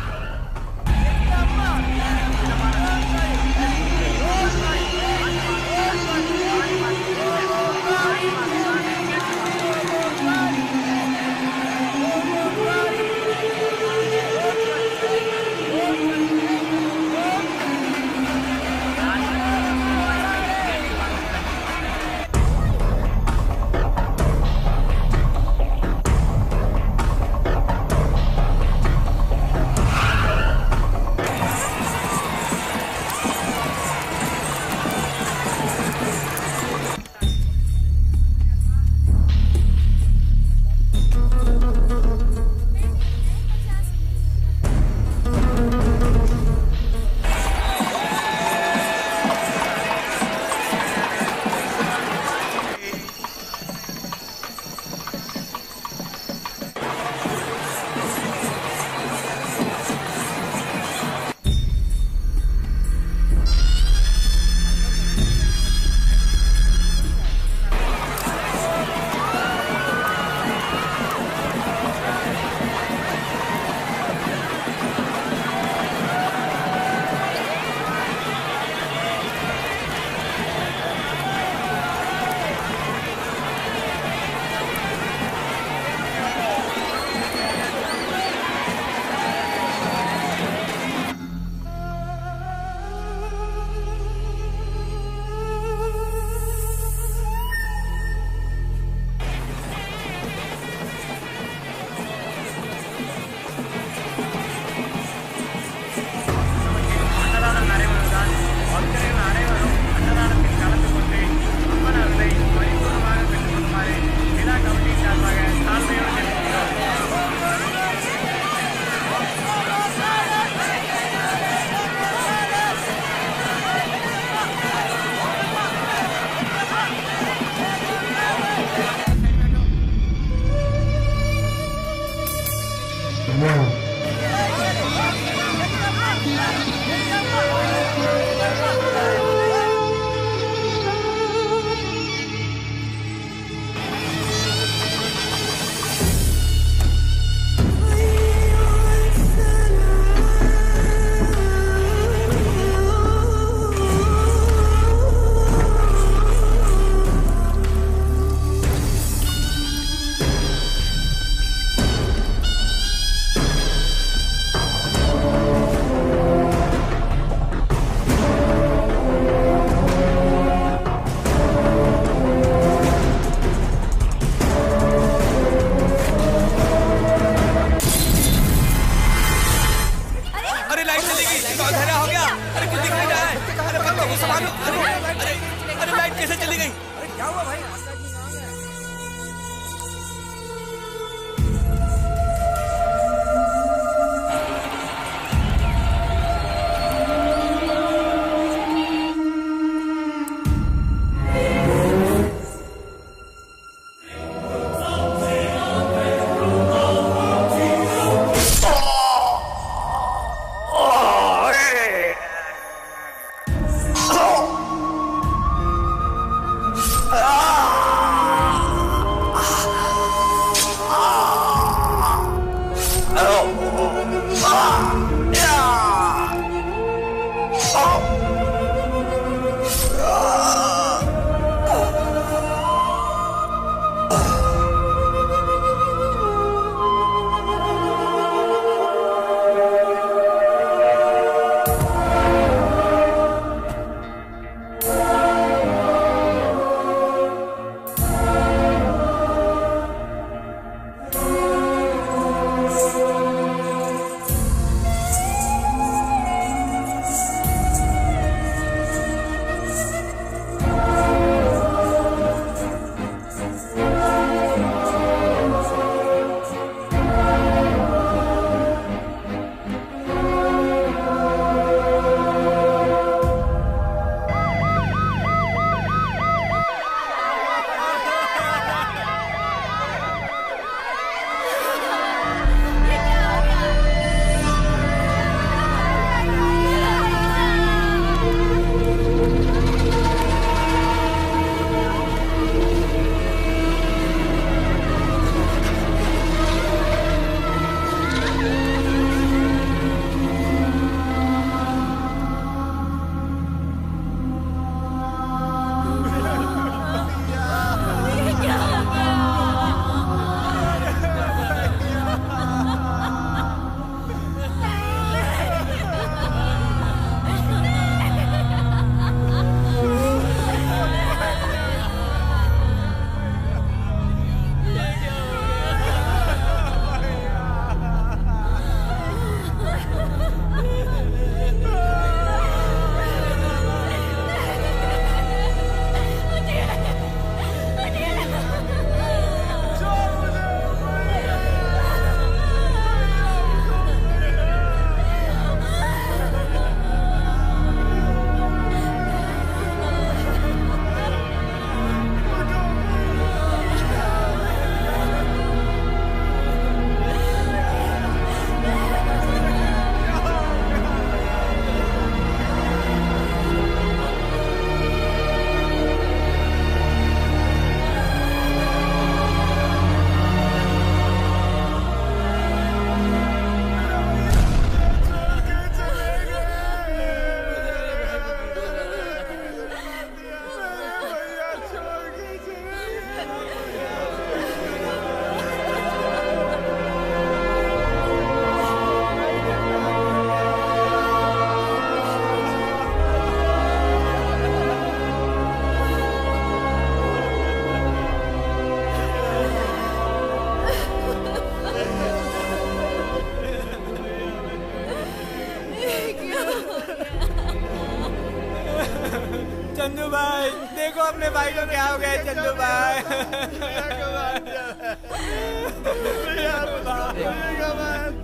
N: Chandu भाई देखो अपने भाई को क्या हो गया चंदू भाई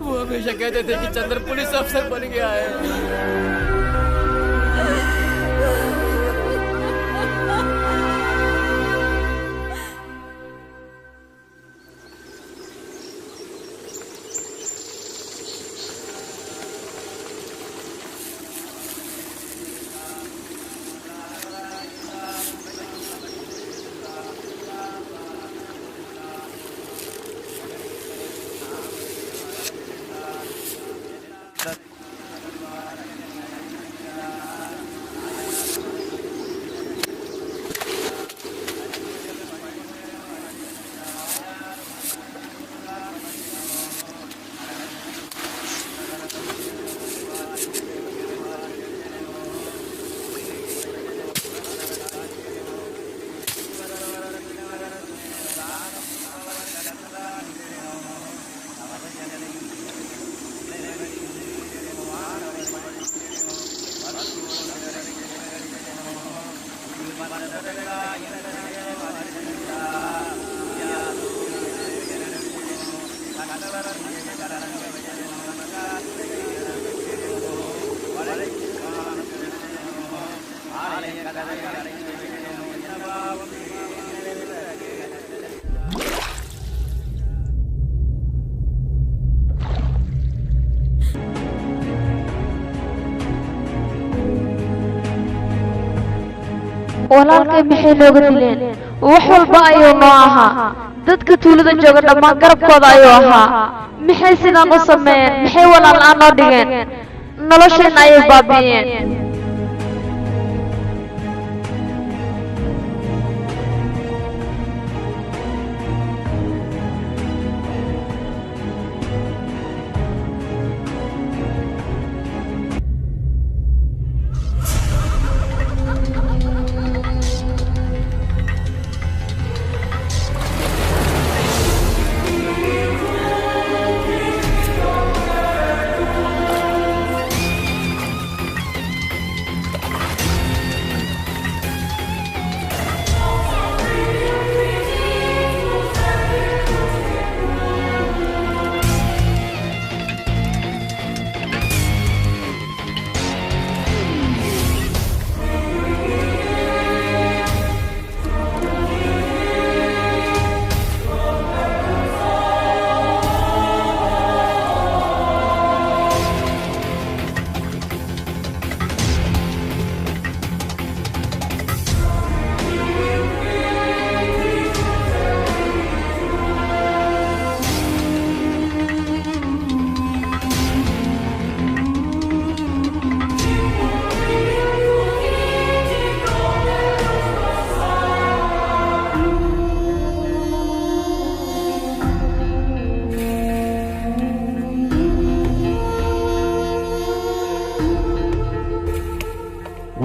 N: वो हमेशा कहते थे कि चंद्र पुलिस अफसर बन गया है।
J: walaalkay maxay nooga dileen wax walba ayuu noo ahaa dadka tuulada jooga dhammaan garabkooda ayuu ahaa maxay sidaan u sameeyeen maxay walaal aan noo dhigeen nolosheenna ayay baabi'iyeen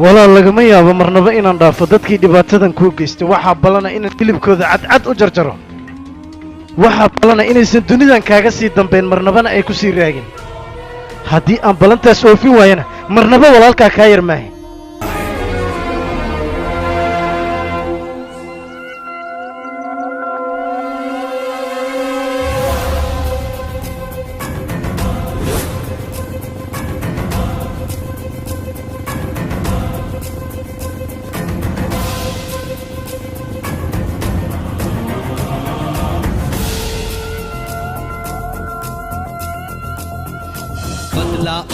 I: walaal lagama yaabo marnaba inaan dhaafo dadkii dhibaatadan kuu geystay waxaa ballana inaan hilibkooda cadcad u jarjaro waxaa ballana inaysan dunidan kaaga sii dambayn marnabana ay ku sii raagin haddii aan ballantaas oofin waayana marnaba walaalkaa kaa yar maahay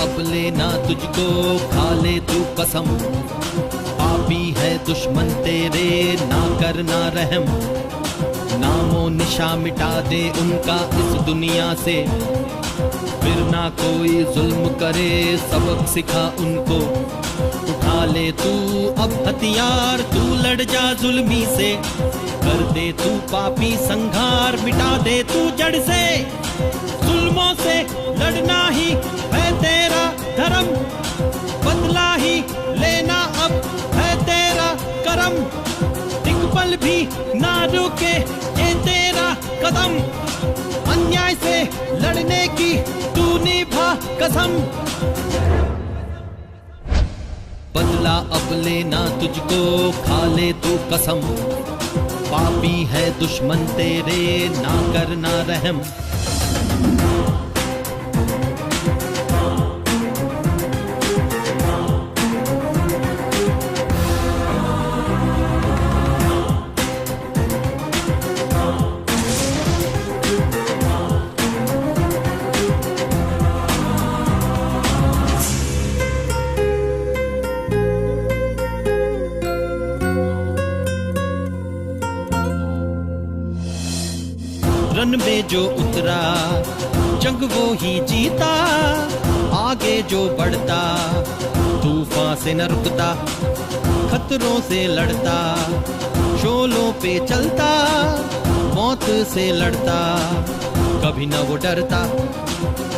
O: अब लेना तुझको खा ले तू कसम पापी है दुश्मन तेरे ना करना रहम नामो निशा मिटा दे उनका इस दुनिया से फिर ना कोई जुल्म करे सबक सिखा उनको उठा ले तू अब हथियार तू लड़ जा जुल्मी से कर दे तू पापी संघार मिटा दे तू जड़ से जुल्मों से लड़ना ही है तेरा धर्म बदला ही लेना अब है तेरा करम एक पल भी ना रुके ये तेरा कदम अन्याय से लड़ने की तू निभा कसम बदला अब लेना तुझको खा ले तू कसम पापी है दुश्मन तेरे ना करना रहम रन में जो उतरा जंग वो ही जीता आगे जो बढ़ता तूफान से न रुकता खतरों से लड़ता शोलों पे चलता मौत से लड़ता कभी न वो डरता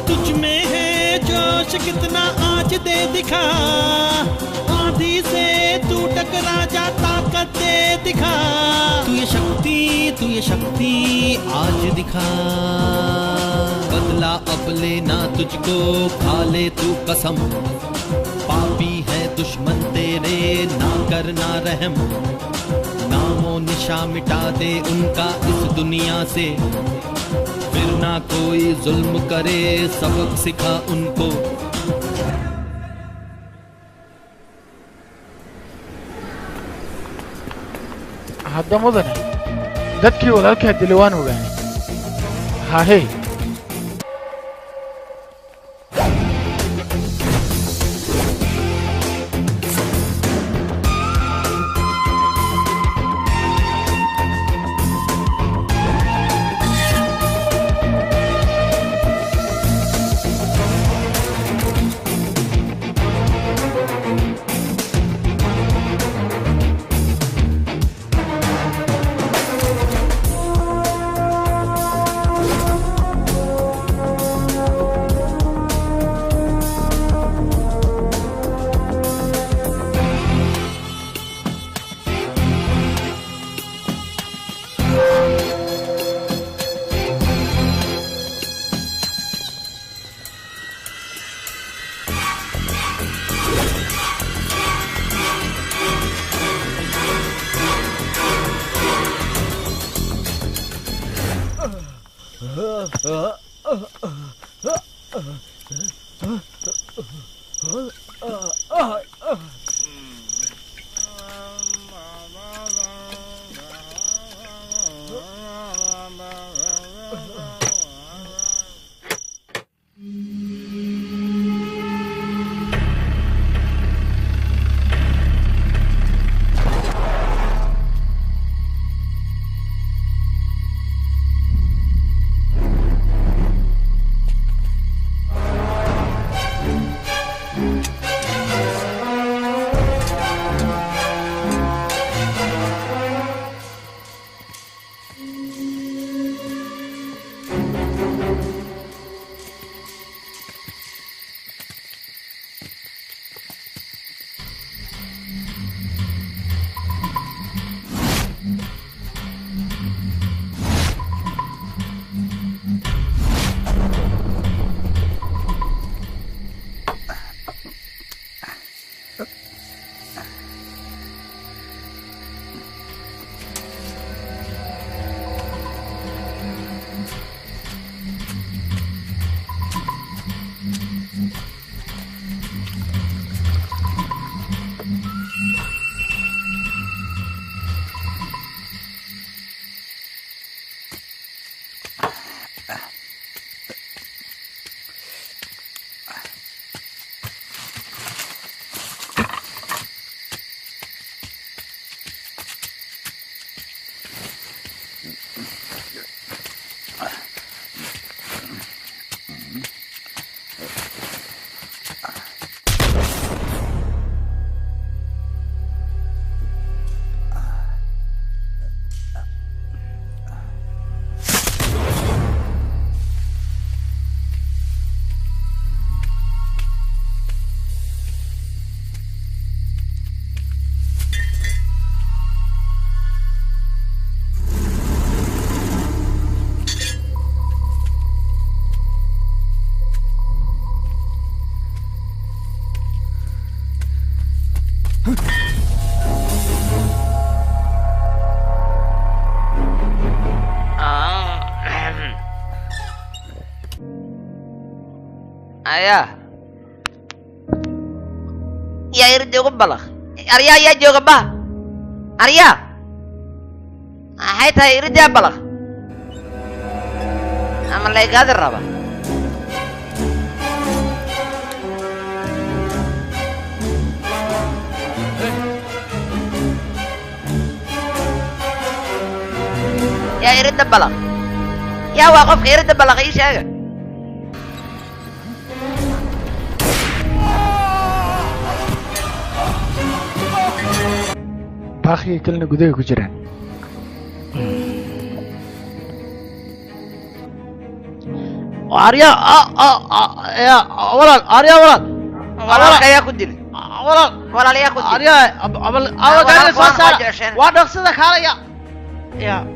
O: तुझ में है जोश कितना आज दे दिखा आंधी से तू टकरा जा ताकत दे दिखा तू ये शक्ति आज दिखा बदला अब लेना तुझको खा ले तू कसम पापी है दुश्मन तेरे ना करना रहम नामो निशा मिटा दे उनका इस दुनिया से फिर ना कोई जुल्म करे सबक सिखा उनको
D: hadda mudane dadkii walaalkaa dilay waan ogaanay haahey
P: Ayah. Ya ir joga balak. Arya ya joga ba. Arya. Hai tha ir ja balak. Amalai gaadar raba. Ya ir da balak. Ya waqaf ir da balak ii sheega.
D: باقي كلنا قديك وجيران
I: أريا يا ولد أريا ولد
P: ولد يا كديل ولد يا كديل
I: أريا أول قال سوسة وادق صدق هذا يا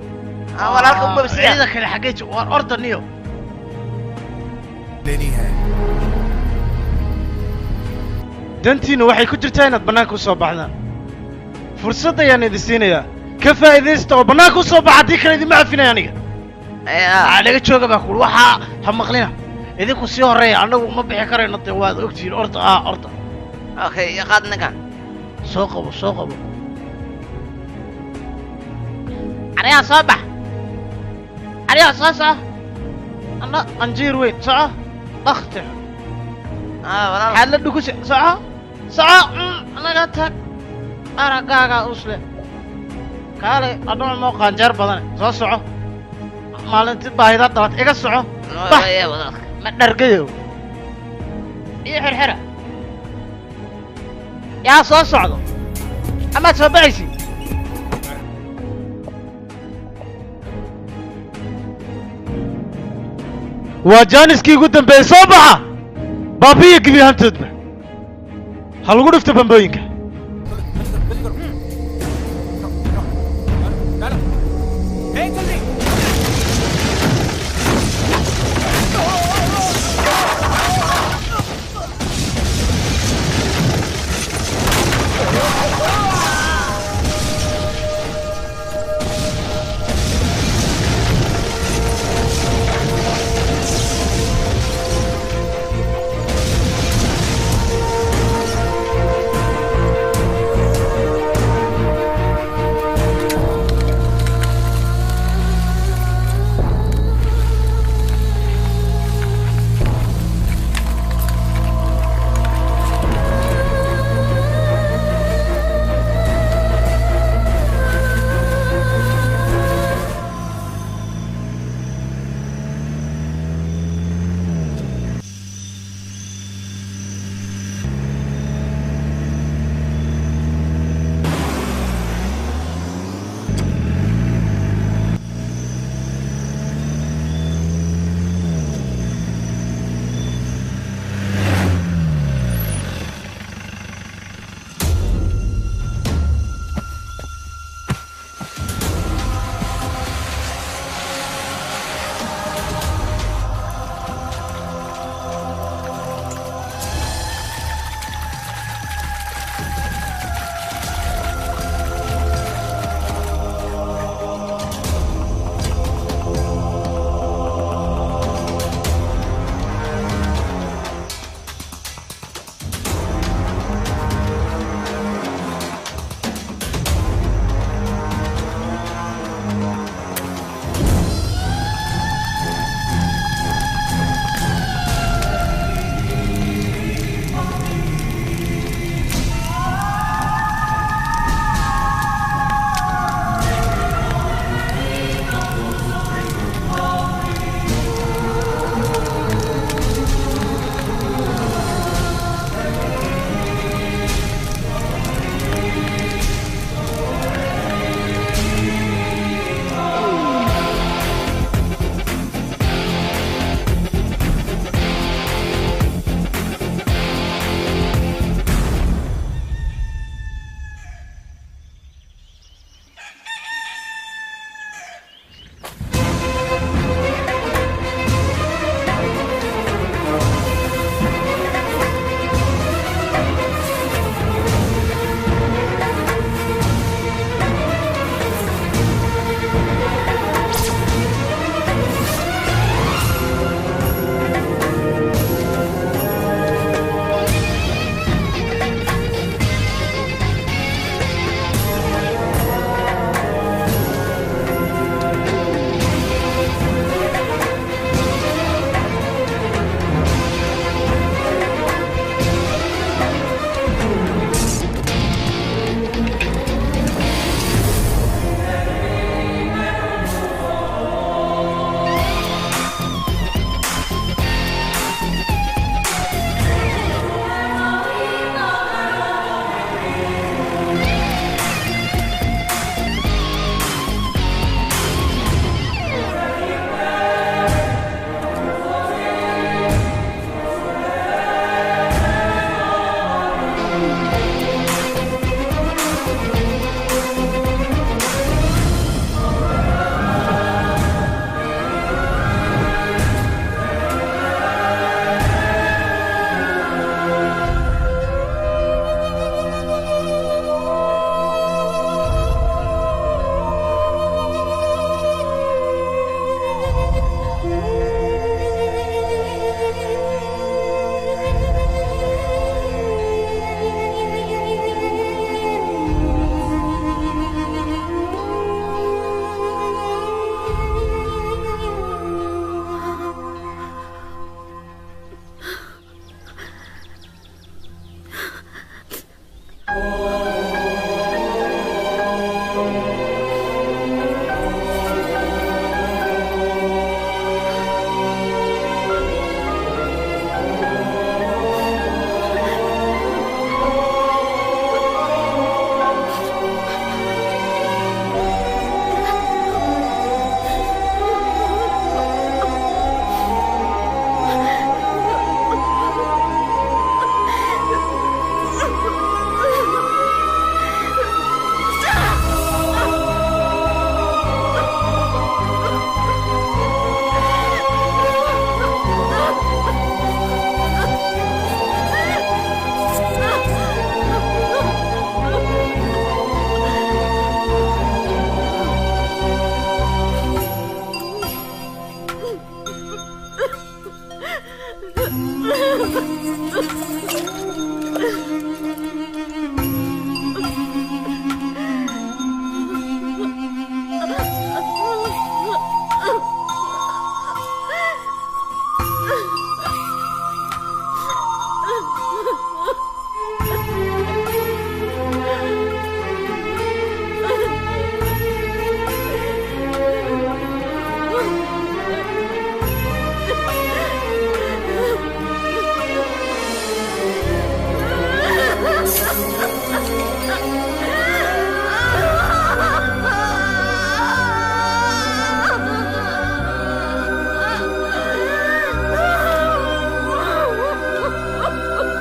P: ولد كم بسيط
I: عيدك اللي حكيت وأرض النيو
M: लेनी है
I: dantiina waxay ku jirtaa inaad bannaanka u soo baxdaan fursad ayaan idin siinayaa ka faa'iidaysta oo bannaanka u soo baxa haddii kale idinma cafinaya aniga naga jooga baa kuul waxaa ha maqlina idinku sii horeeya annagu ma bixi karayno dee waad ogtihiin orda orda
P: okay qaad ninkan
I: soo qabo soo qabo
C: ariyaa soo bax ariyaa soo soco anna anjiir weyn soco bakti waxaad la dhugusi soco soco anaga tag aragaaga usle kaale adhuma moo qaanjeer badan soo soco maalintii baahida dalad iga soco bax ma dhargayow iyo xirxira yaa soo socdo amaad soo baxaysi
I: waa jaaniskii ugu dambeeyey soo baxa baabiya gebi ahaantoodba ha lagu dhifto bambooyinka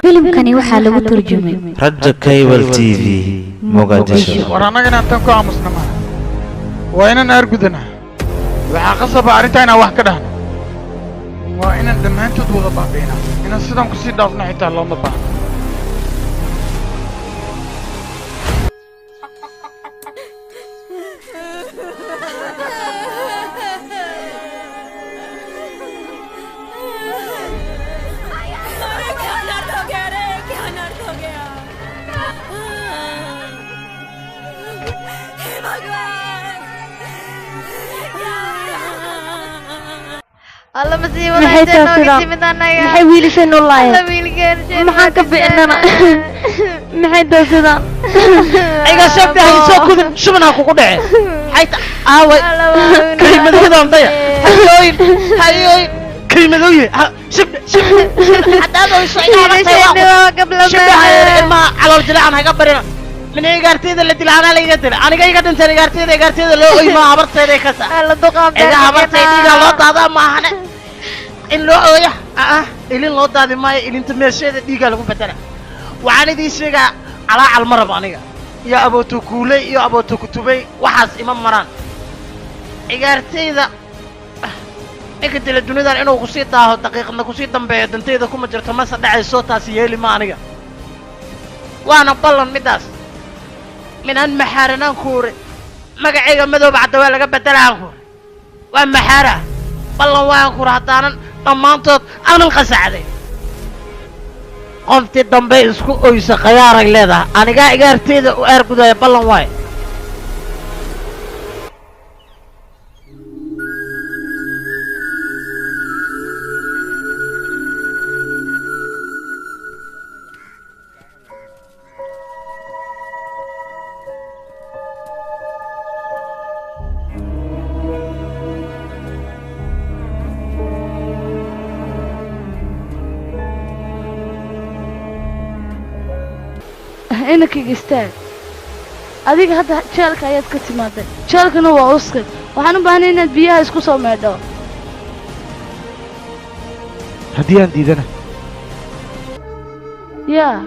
J: filimkani waxaa lagu turjumay
B: Raja Cable TV Mogadisho.
D: war annagana intaan ku aamusna maaha waa inaan aargudana waxaa qasaba arrintaa inaan wax ka dhahno waa inaan dhammaantood wada baabi'ina inaan sidaan kusii dhaafno xitaa looma baahno
F: alla masiibo
J: maxay
F: lahayd
J: tahay
F: nooga
J: sidaa
F: timid annaga
J: maxay wiilasheen u laayeen
F: alla wiilkeena
J: maxaan ka bi'nana maxay tahay sidaa
I: iga sheegtay hay soo kudin shubna kugu dhace hayta aaway kalimadoodan daya hayooyin kalimadooyin shib hadaad oo soo ilaaway ma calool jilaan haga barina من إيجارتيدا اللي تلعنا لي قتل أنا جاي قتل تاني إيجارتيدا لو أي ما عبرت هذي كذا
F: alla duqaam
I: إذا عبرت هذي قالوا هذا ما هنا إن لو أيه إلين لو هذا ما إلين تمشي هذي قالوا بتنا وعاني دي شيء على المرة أنا يا أبو تكولي يا أبو تكتبي وحاس إمام مران إيجارتيدا إقتل الدنيا ده إنه قصيدة دقيقة إنه قصيدة بيدنتيدا كم جرت ما صدق الصوت هسيالي ما أنا وأنا بلن مداس من أن محارنا كوري ما قاعد مذوب بعد ولا قبل تلاعب ومحارة والله وين كورة هتانا طمانتوت أنا القسعدي قمت الدنبي اسكو أيس خيارك لذا أنا قاعد قارتيد وأركض يا بالله وين
J: إنك يستاهل adiga hadda jeelka ayaad ka timaaday jeelkana waa uskay waxaan u baahnay inaad biyaha isku soo meedho
I: haddii aan diidana
J: yaa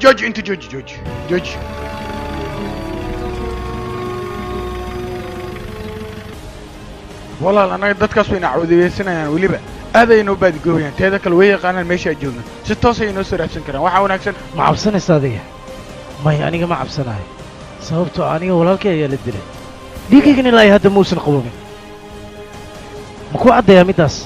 D: جوج انت جوج والله انا dadkaas way nacawdeeysanayaan waliba aad ay noo baadgooyaan teeda kale way yaqaanaan meesha ay joogno si toos ay noo soo raadsan karaan waxa wanaagsan
I: ma cabsanaysa adiga may aniga ma cabsanahay sababtoo aniga walaalkay ayaa la dilay dhiigaygana ilaa hadda muusan qabobin ma ku caddayaa middaas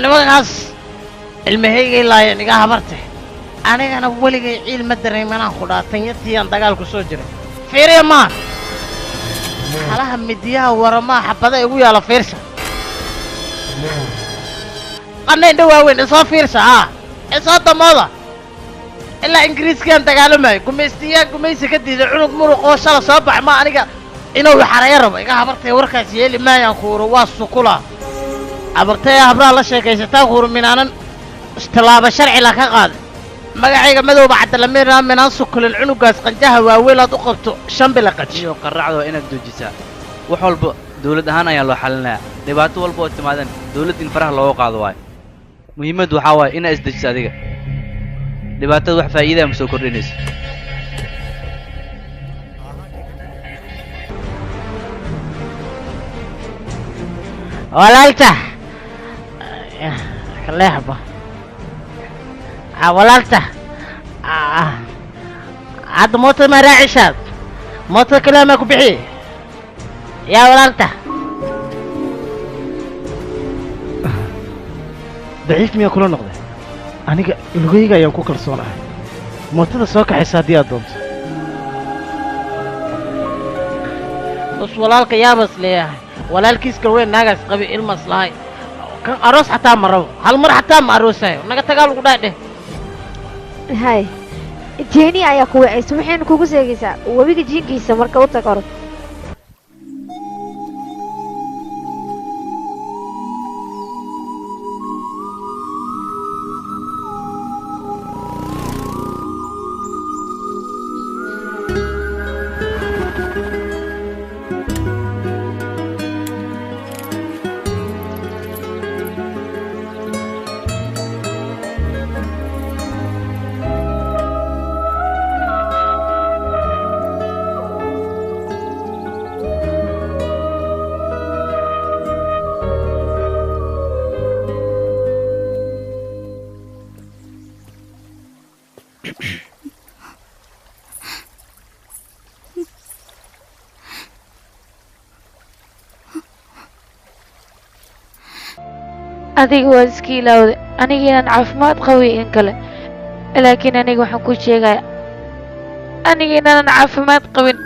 C: nimagaas ilmahaygay laayeen iga habarte anigana weligay ciil ma dareemanaan ku dhaatanyatiiyaan dagaalku soo jiray fiiriya maan halaha midiyaha waramaa xabada igu yaala fiirsa qanna indha waaweyn isoo fiirsa isoo damooda ilaa ingiriiskiyaan dagaalamayo gumaysi ka diiday cunug muruqoo shala soo bax ma aniga inuu xaraya rabo iga habartay warkaas yeeli maayaan kuuro waa sukula abartay habraa la sheekaysataa kuuro minaanan istilaaba sharci la ka qaaday magacayga madowba cadalameena minaan sukulin cunugaas qanjaha waaweyn aad u qabto shan bila qajiyo
E: qarracda waa inaad doojisaa wax walba dawlad ahaan ayaa loo xalinayaa dhibaato walba oo timaadeen dawladda in faraha looga qaado waayo muhiimaddu waxaa waaye inaad isdejiso adiga dhibaatada wax faa'iidaa ma soo kordhinayso
C: walaalta kaleexba walaalta hadda mootada ma raacishaad mootada kaliya maa ku bixiye yaa walaalta
I: daciif miyaa kula noqday aniga lugayga ayaan ku kalsoonahay mootada soo kaxaysa haddii aad doonto
C: bas walaalka yaabas leeyahay walaalkiis galweyn naagaas qabi ilmas lahay kan aroos xataa ma rabo hal mar xataa ma aroosayo naga tagaa lagu dhaadheh
F: hay jeeni ayaa ku wacaysa waxayna kugu seegaysaa webiga jiinkiisa marka u tag orod
J: adiga waad iska ilaawday aniga inaan caafimaad qabiy in kale laakiin aniga waxaan ku sheegaya aniga inaanan caafimaad qabin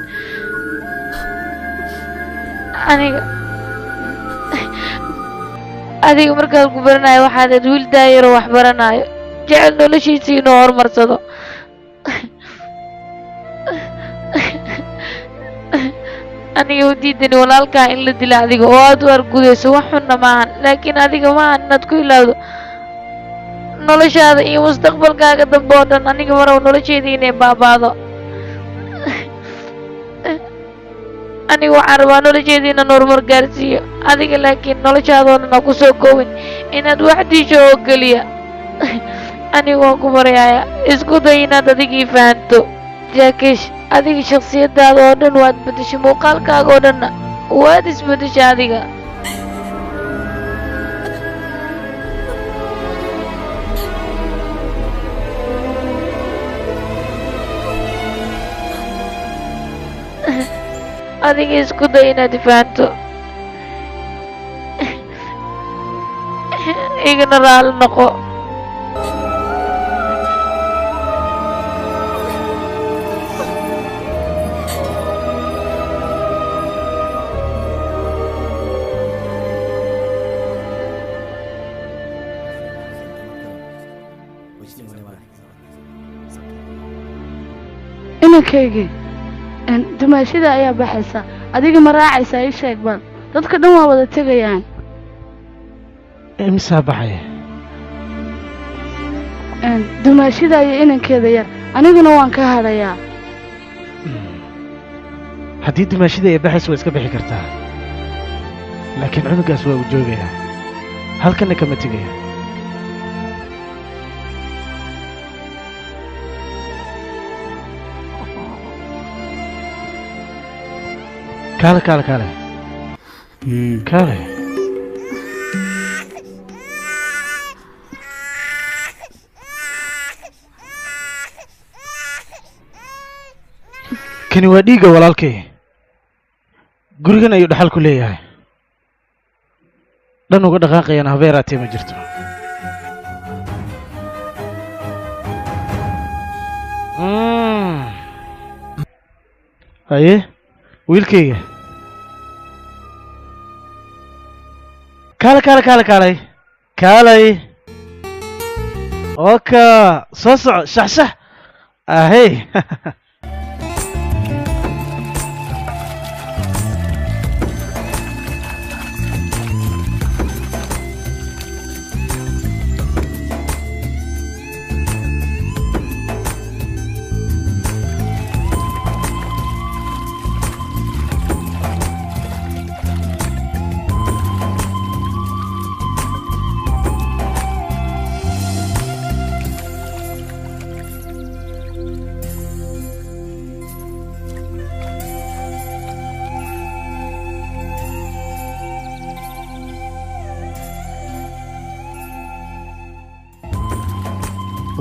J: adiga markaad ku baranayo waxaad aad wiil daayaroo wax baranaayo jecel noloshiisa inuu horumarsado aniga u diidani walaalkaa in la dila adiga oo aad u argudayso wax xunna maahan laakiin adiga maahan inaad ku ilaawdo noloshaada iyo mustaqbalkaaga dambe oo dhan aniga marow nolosheeda inay baabaado aniga waxaan rabaa nolosheeda inaan horumar gaarsiiyo adiga laakiin noloshaada oo dhan ha ku soo koobin inaad wax disho oo keliya aniga waan ku baryaaya isku day inaad adigii fahanto jaakish adiga shakhsiyadaada oo dhan waad beddeshay muuqaalkaaga oo dhanna waad isbeddeshay adiga adiga isku day inaad fahanto igana raali noqo
L: inankaygi dumaashida ayaa baxaysa adiga ma raacaysaa ii sheeg bal dadka dhan waa wada tegayaan
I: imisaa baxaya
L: dumaashida iyo inankeeda yar aniguna waan ka hadhayaa
I: haddii dumaashida ay baxayso waa iska bixi kartaa laakiin cunugaas waa uu joogayaa halkanna kama tegaya kaale kaale kaale kaale kani waa dhiigga walaalkay gurigan ayuu dhaxal ku leeyahay dhan uga dhaqaaqayana habeeraatee ma jirto haye wiilkayga kaale kaale kaale kaalay kaalay oka soo soco shaxshax ahey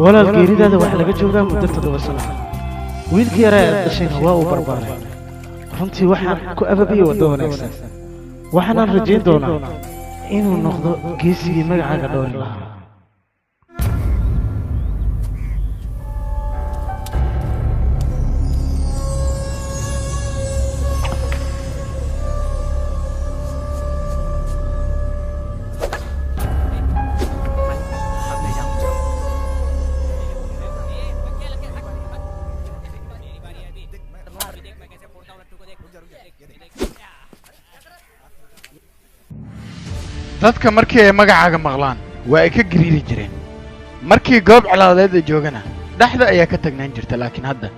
I: walaal geeridaada waxaa laga joogaa muddo 7 sano wiilkii yaraa ee dhashayna waa uu barbaaray runtii waxaan ku ababiye waddo wanaagsan waxaanaan rajayn doonaa inuu noqdo geesigii magacaaga dhowri lahaa
D: dadka markii ay magacaaga maqlaan waa ay ka gariiri jireen markii goob calaadeed ay joogana dhexda ayaa ka tagnaan jirta laakiin hadda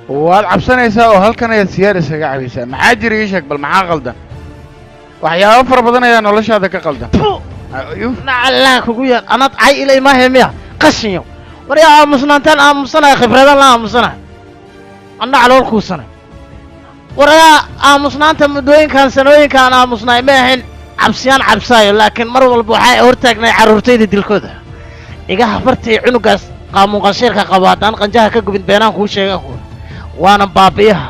D: waad cabsanaysaa oo halkan ayaad siyaar isaga cabaysaa maxaa jira ii sheeg bal maxaa qaldan waxyaabo fara badan ayaa noloshaada ka qaldan
I: nacallaa kugu yar anad cay ilay maahe miya qashinyo war yaa aamusnaantaan aamusanaya khibradan la aamusanaya anna calool kuusanay war yaa aamusnaanta muddooyinkan sanooyinkaan aamusnaay ma ahayn cabsiyaan cabsaayo laakiin mar walba waxay hortaagnay carruurtayda dilkooda igaha bartay cunugaas qaamuun qansheerka qaba haddaan qanjaha ka gubin beenaan kuu sheega waana baabiyaha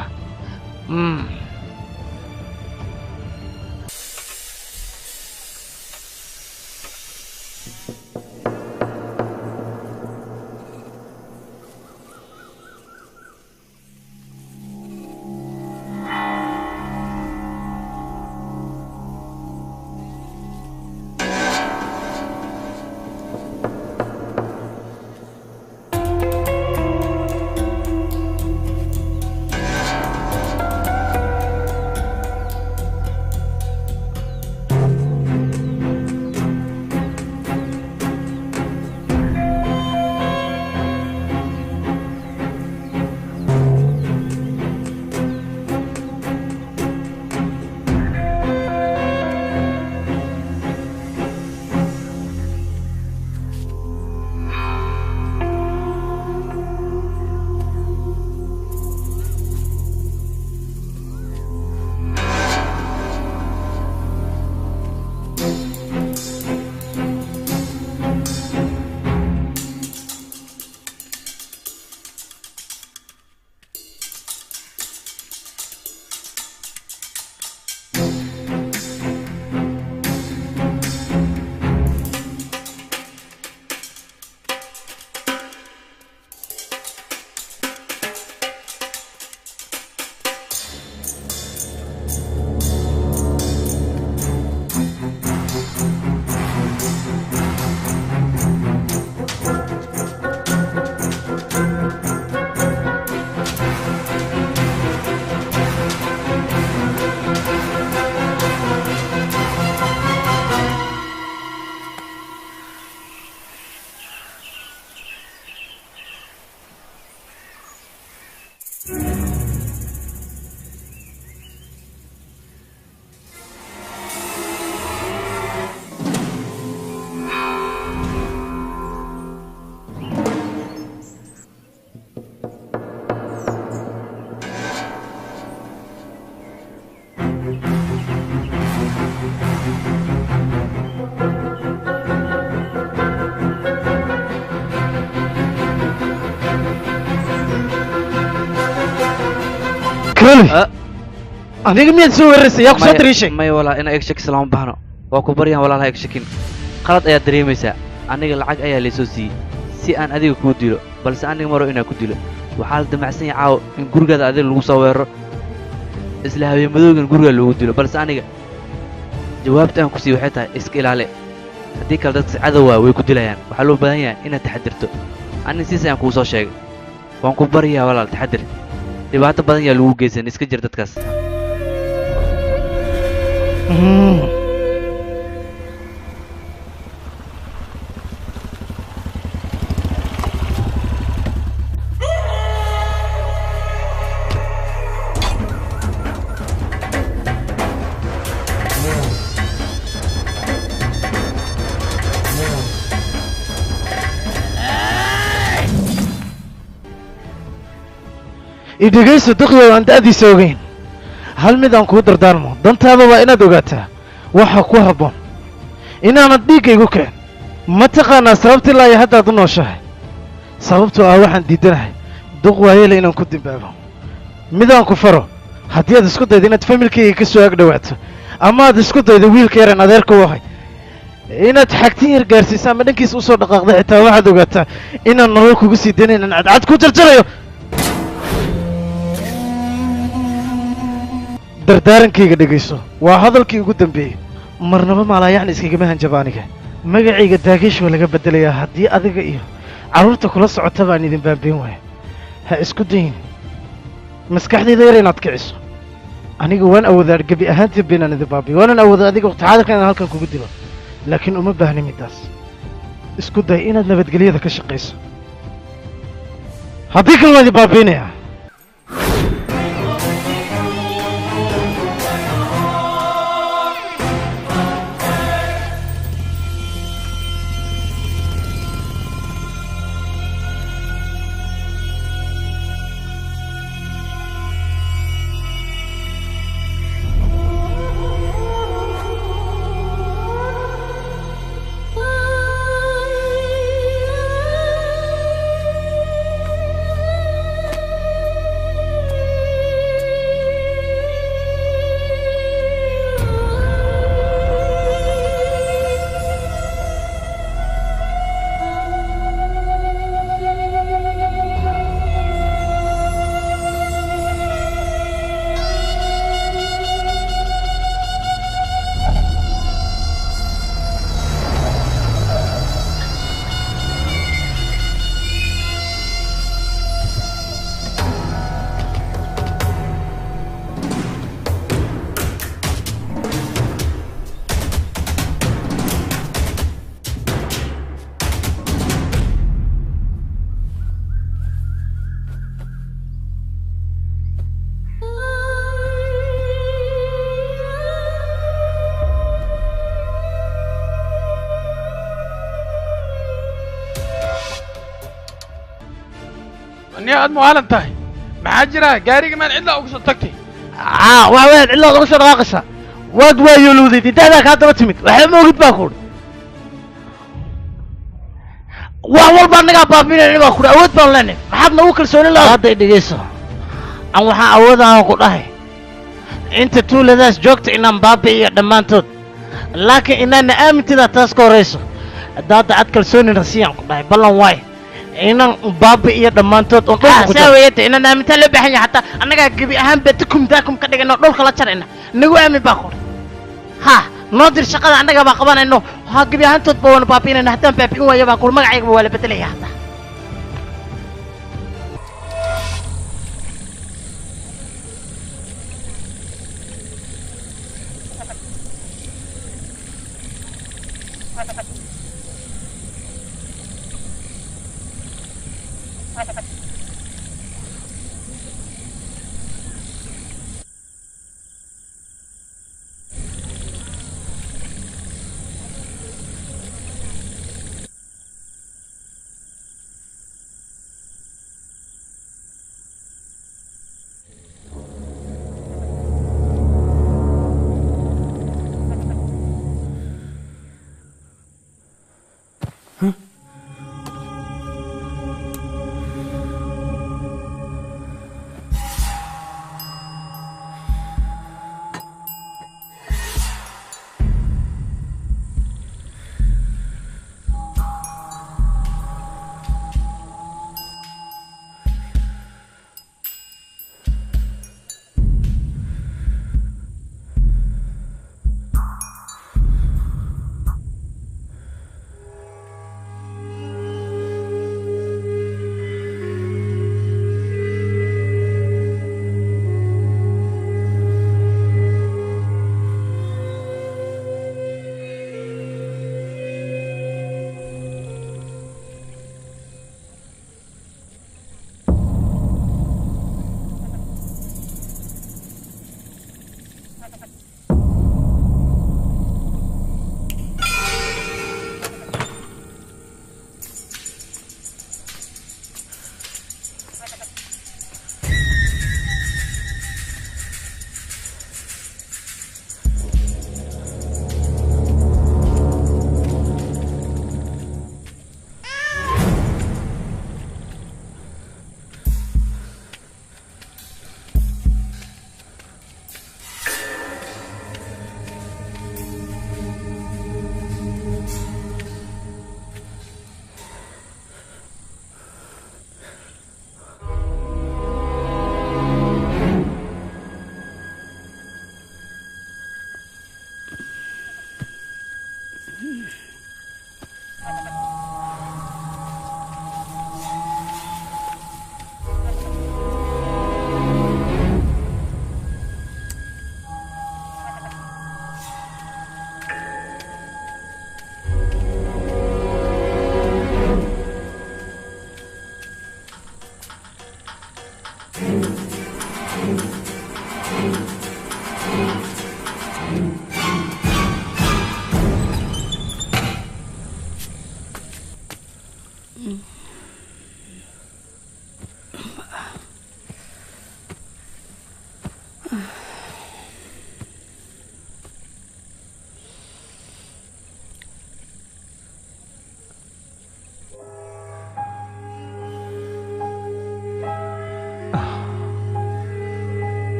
I: loli adiga miyaad soo weeraraysa yaa ku soo dariishay
E: may walaa ina eg shakis lama baahno waa ku baryaan walaalaha eg shakin qalad ayaad dareemaysaa aniga lacag ayaa laysoo siiyey si aan adiga kuu dilo balse aniga maro inaan ku dilo waxaa la damacsan yahay caawo in gurigaada adiga lagu soo weeraro isla habeenmadoogan guriga lagu dilo balse aniga jawaabta aan ku siiy waxay tahay iska ilaale haddii kale dadka cadowaa way ku dilayaan waxaa loo baahan yahay inaad taxadirto aniga siis ayaan kuu soo sheegay waan ku baryayaa walaal taxadir dhibaato badan yaa lagu geysan iska jir dadkaas
I: idhegayso duqyow aan da'diisa ogayn hal mid aan kuu dardaarmo dantaada waa inaad ogaataa waxa ku habboon inaanad dhiiggaygu keen ma taqaanaa sababta ilaa iyo haddaad u nooshahay sababtoo ah waxaan diidanahay duq waayele inaan ku dimbaabo midaan ku faro haddii aad isku daydo inaad familkayga ka soo ag dhowaato ama aad isku daydo wiilka yaran adeerka u ahay inaad xagtin yar gaarsiisa ama dhankiisa usoo dhaqaaqda xitaa waxaad ogaataa inaan nolol kugu sii danayn aan cadcad ku jarjarayo dardaarankayga dhegayso waa hadalkii ugu dambeeyey marnaba maalaayacni iskagama hanjaba aniga magacayga daageesh waa laga beddelayaa haddii adiga iyo carruurta kula socota baan idin baanbeen waaya ha isku dayin maskaxdayda yar inaad kiciso aniga waan awoodaa gebi ahaantii beenaan idin baabiyo waanan awooda adiga waqti xaadirkan inaan halkan kugu dilo laakiin uma baahni middaas isku day inaad nabadgelyada ka shaqayso haddii kale waan idin baabiinayaa
D: أني أدمو هلا انتهي محاجرة قاري كمان عدلا أقصد تكتي
I: وين عدلا أقصد راقصة واد ويولودي دي هذاك هذا بتمت وحنا موجود باكل وأول ما نقع بابينا نبغى كل أود بالله محد نوكل سوني لا هذا يدقيسه أنا وحنا أود أنا أقول هاي أنت تقول لذاس جوكت إن بابي دمان تود لكن إن أنا آمن تدا تاسكو رئيسه ده أتكل سوني رسيان كله بالله واي إن بابي إيه دمان تود سويت إن أنا آمن تلا بحني حتى أنا قاعد أهم بتكم ذاكم كده إنه دول خلاص شرنا نقول آمن باكل ها نادر شقة عندك باقبان إنه ها قبي أهم تود بون بابينا نهتم بابي ويا باكل ما عيب ولا بتلي هذا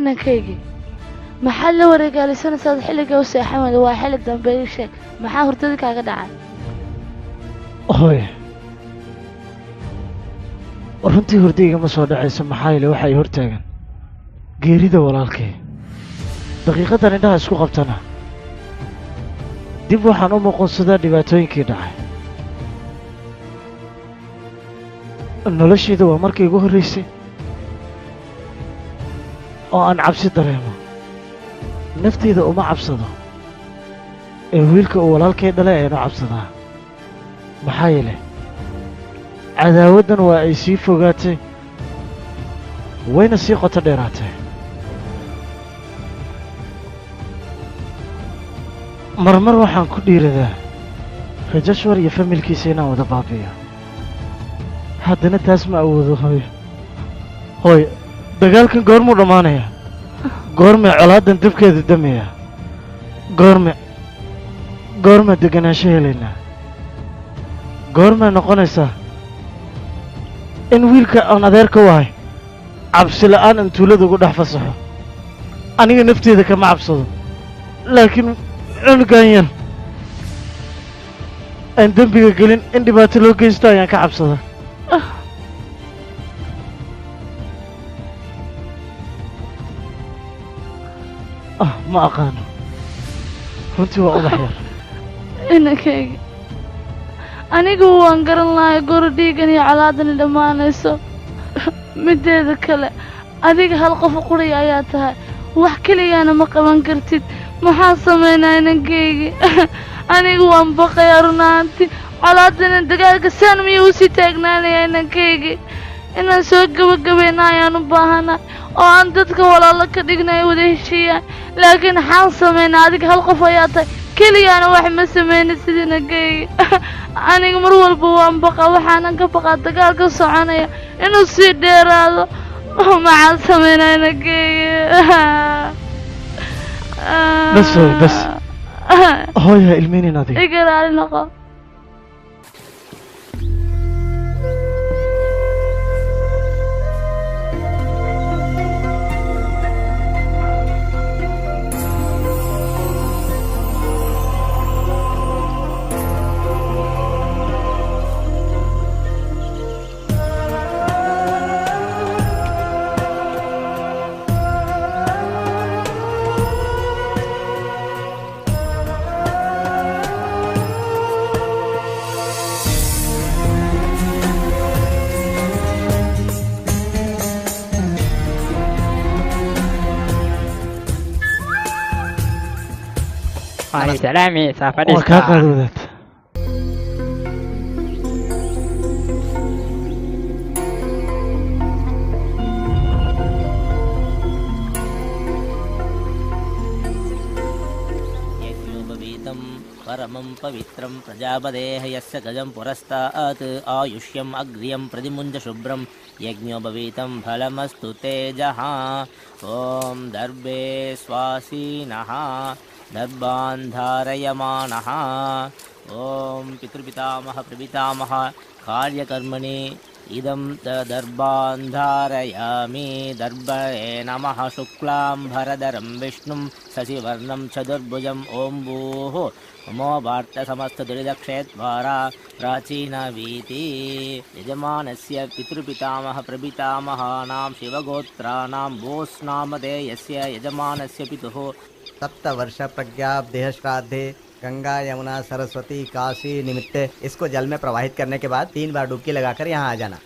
L: inankaygii maxaad la wareegaalisanaysaad xilliga u seexan weyda waa xilli dambe ii sheeg maxaa hurdadii kaaga dhacay
I: hooye runtii hurdayga ma soo dhacayso maxaa yeele waxa ay hortaagan geerida walaalkay daqiiqadan indhaha isku qabtana dib waxaan u muqoonsadaa dhibaatooyinkii dhacay noloshayda waa markii igu horraysay oo aan cabsi dareemo naftayda uma cabsado ee wiilka uu walaalkay dhalay aynu cabsadaa maxaa yeele cadaawaddan waa ay sii fogaatay wayna sii qoto dheeraatay marmar waxaan ku dhiiradaa rajashwar iyo familkiisa inaan wada baabi'iyo haddana taas ma awoodo hooy dagaalkan goormuu dhammaanaya goormee colaaddan dabkeeda damaya goormaa deganaansho helaynaa goormaa noqonaysaa in wiilka aan adeerka u ahay cabsi la'aan aan tuulada ugu dhex fasaxo aniga nafteeda kama cabsado laakiin cunugan yar aan dembiga gelin in dhibaato loo geysto ayaan ka cabsada ma aqaano runtii waa ubax yar
L: inankayga anigu waan garan lahay goro dhiigan iyo colaadani dhammaanayso mideeda kale adiga hal qof quriya ayaa tahay wax keligaana ma qaban kartid maxaan samaynaa inankaygi anigu waan baqayaa runaanti colaadana dagaalka saan miyuu usii taagnaanayaa inankaygi inaan soo gabagabayna ayaan u baahanay oo aan dadka walaalo ka dhigna ay wada heshiiyaan laakiin maxaan samaynaa adiga hal qof ayaa tahay keligaana wax ma samayna sida inankaygi aniga mar walba waan baqaa waxaanan ka baqaa dagaalka soconaya inuu sii dheeraado maxaan samaynaa inankaygi
I: bas hooy bas hooy ha ilmeynin adiga
L: iga raali noqo
G: سلامي سافرت
I: وكاقا دودت
Q: परमं पवित्रं प्रजापतेः यस्य गजं पुरस्तात् आयुष्यम् अग्र्यं प्रतिमुञ्जशुभ्रं यज्ञोपवीतं फलमस्तु तेजः ॐ दर्भे स्वासीनः दर्भान् धारयमाणः ॐ पितृपितामह प्रपितामह कार्यकर्मणि इदं दर्भान् धारयामि दर्भये नमः शुक्लाम्भरधरं विष्णुं शशिवर्णं चतुर्भुजं ॐ भूः ममो वार्तसमस्तदुरिदक्षेद्वारा प्राचीनवीति यजमानस्य पितृपितामह प्रपितामहानां शिवगोत्राणां बोस्नामधेयस्य यजमानस्य पितुः
R: सप्तवर्ष प्रज्ञाब्देह श्राद्धे गंगा यमुना सरस्वती काशी निमित्ते इसको जल में प्रवाहित करने के बाद 3 बार डुबकी लगाकर यहाँ आ जाना।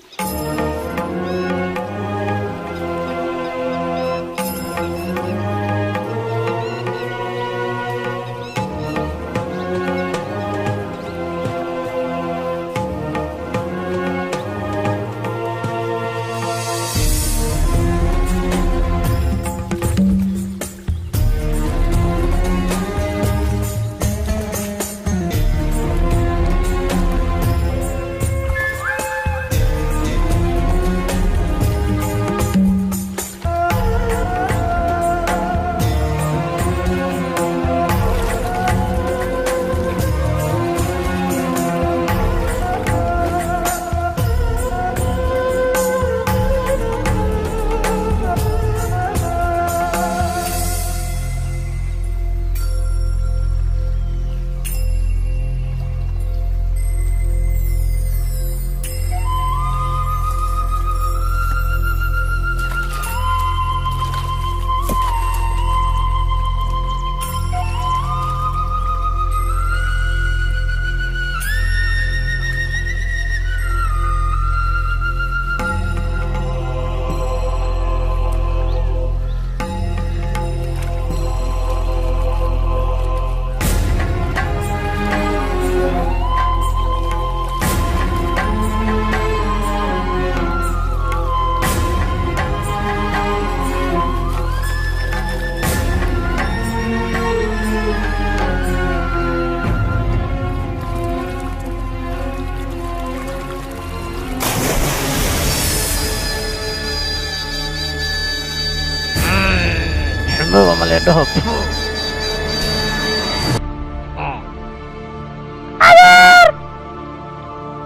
I: le dhaho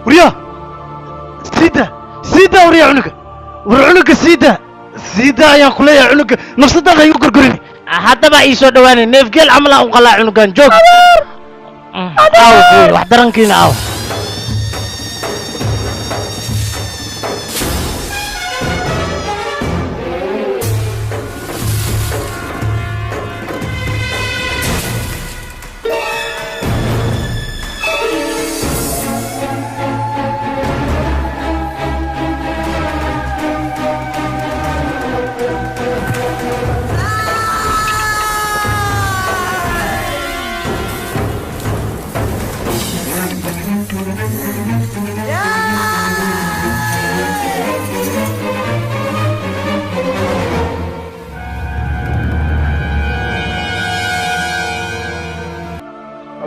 I: وريا سيدا وريا عنق ورعنق سيدا يا كلية عنق نفس ده غير قرقرني حتى بقى يسود دواني نفقل عمله وقلع عنقان جوك أو وحدرن كينا أو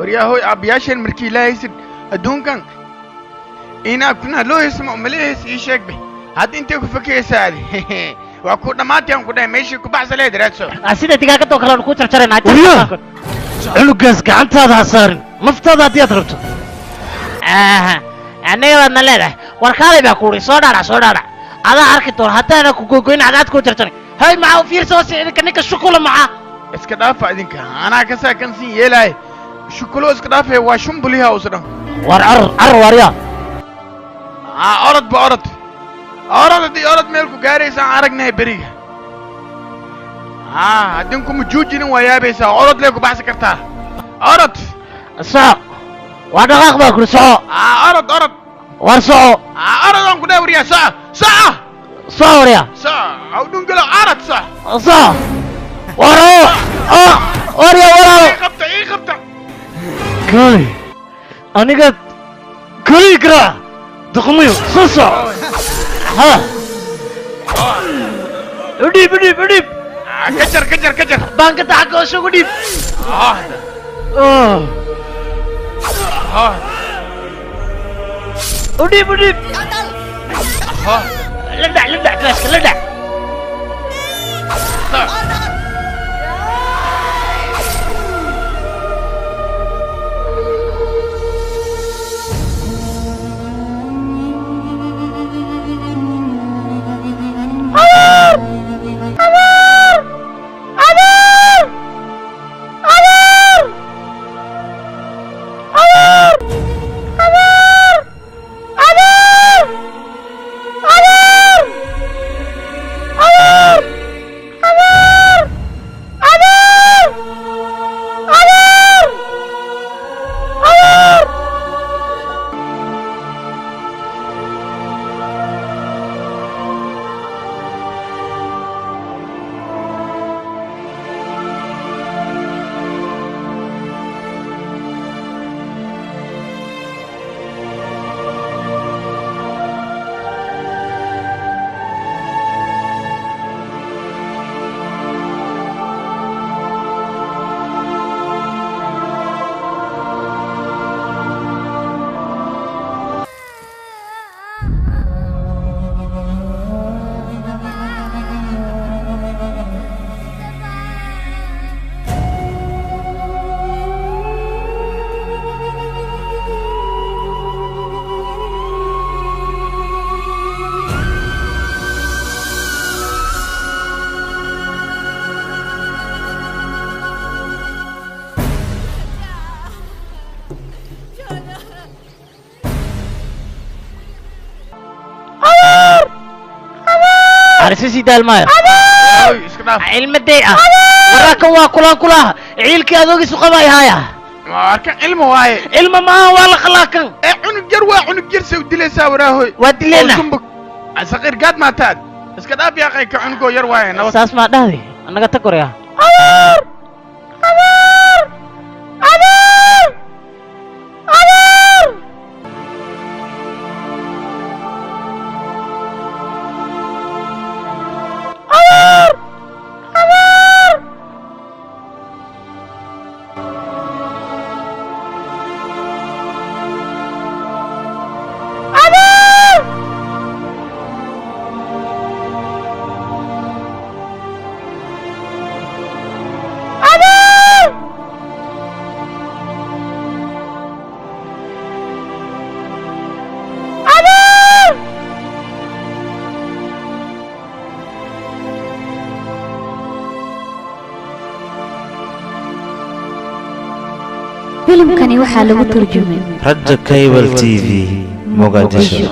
D: ورياهوي أبياشن مركي لا يسد أدون كان إنا كنا لو يسمع مليه يشيك به هاد أنت كفكي سالي وأكون ما تيام كنا ماشي كباس له دراسو
I: أسيد تيجا كتو كلام كوتر ترى ناتي وريا عنقاس كعنت هذا صار مفترض هذا يضربته يعني وانا لا وركالي بقولي صدارة هذا أركتور حتى أنا كوكوين عادات كوتر ترى هاي معه فير سوسي كنيك الشوكولا معه
D: اسكدافة إذنك أنا كسا كنسي يلاي شوكولا اسكدافة واشم بليها وصرا
I: وريا
D: أرد دي ملكو غاري سان عرقنا بريغ أدنكم جوجين ويابيسا أرد لكو بحث كرتا أرد
I: صح ودقاق باكل صح
D: أرد
I: ورصع
D: أرد أنكو دا وريا صح
I: وريا
D: أو دنقلو أرد صح
I: وريا
D: إيه خبطة
I: كالي أنا قد كالي كرا دقميو صصع ها وديب كجر بانك تاكو شو وديب وديب لدع كلاسك لدع عرسي دال ماير علم الدقيقة وراك هو كلها عيلك هذوك سوق باي هايا
D: واركن علم واي
I: علم ما هو ولا خلاكن
D: عنق جر سود لي ساوراهوي
I: ودلنا
D: صغير قاد ما تاد اسكت ابي اخي كعنقو ير واي
I: اساس ما داهي انا قلت كوريا
A: filimkani waxaa lagu turjumay
B: Raja Cable TV Mogadishu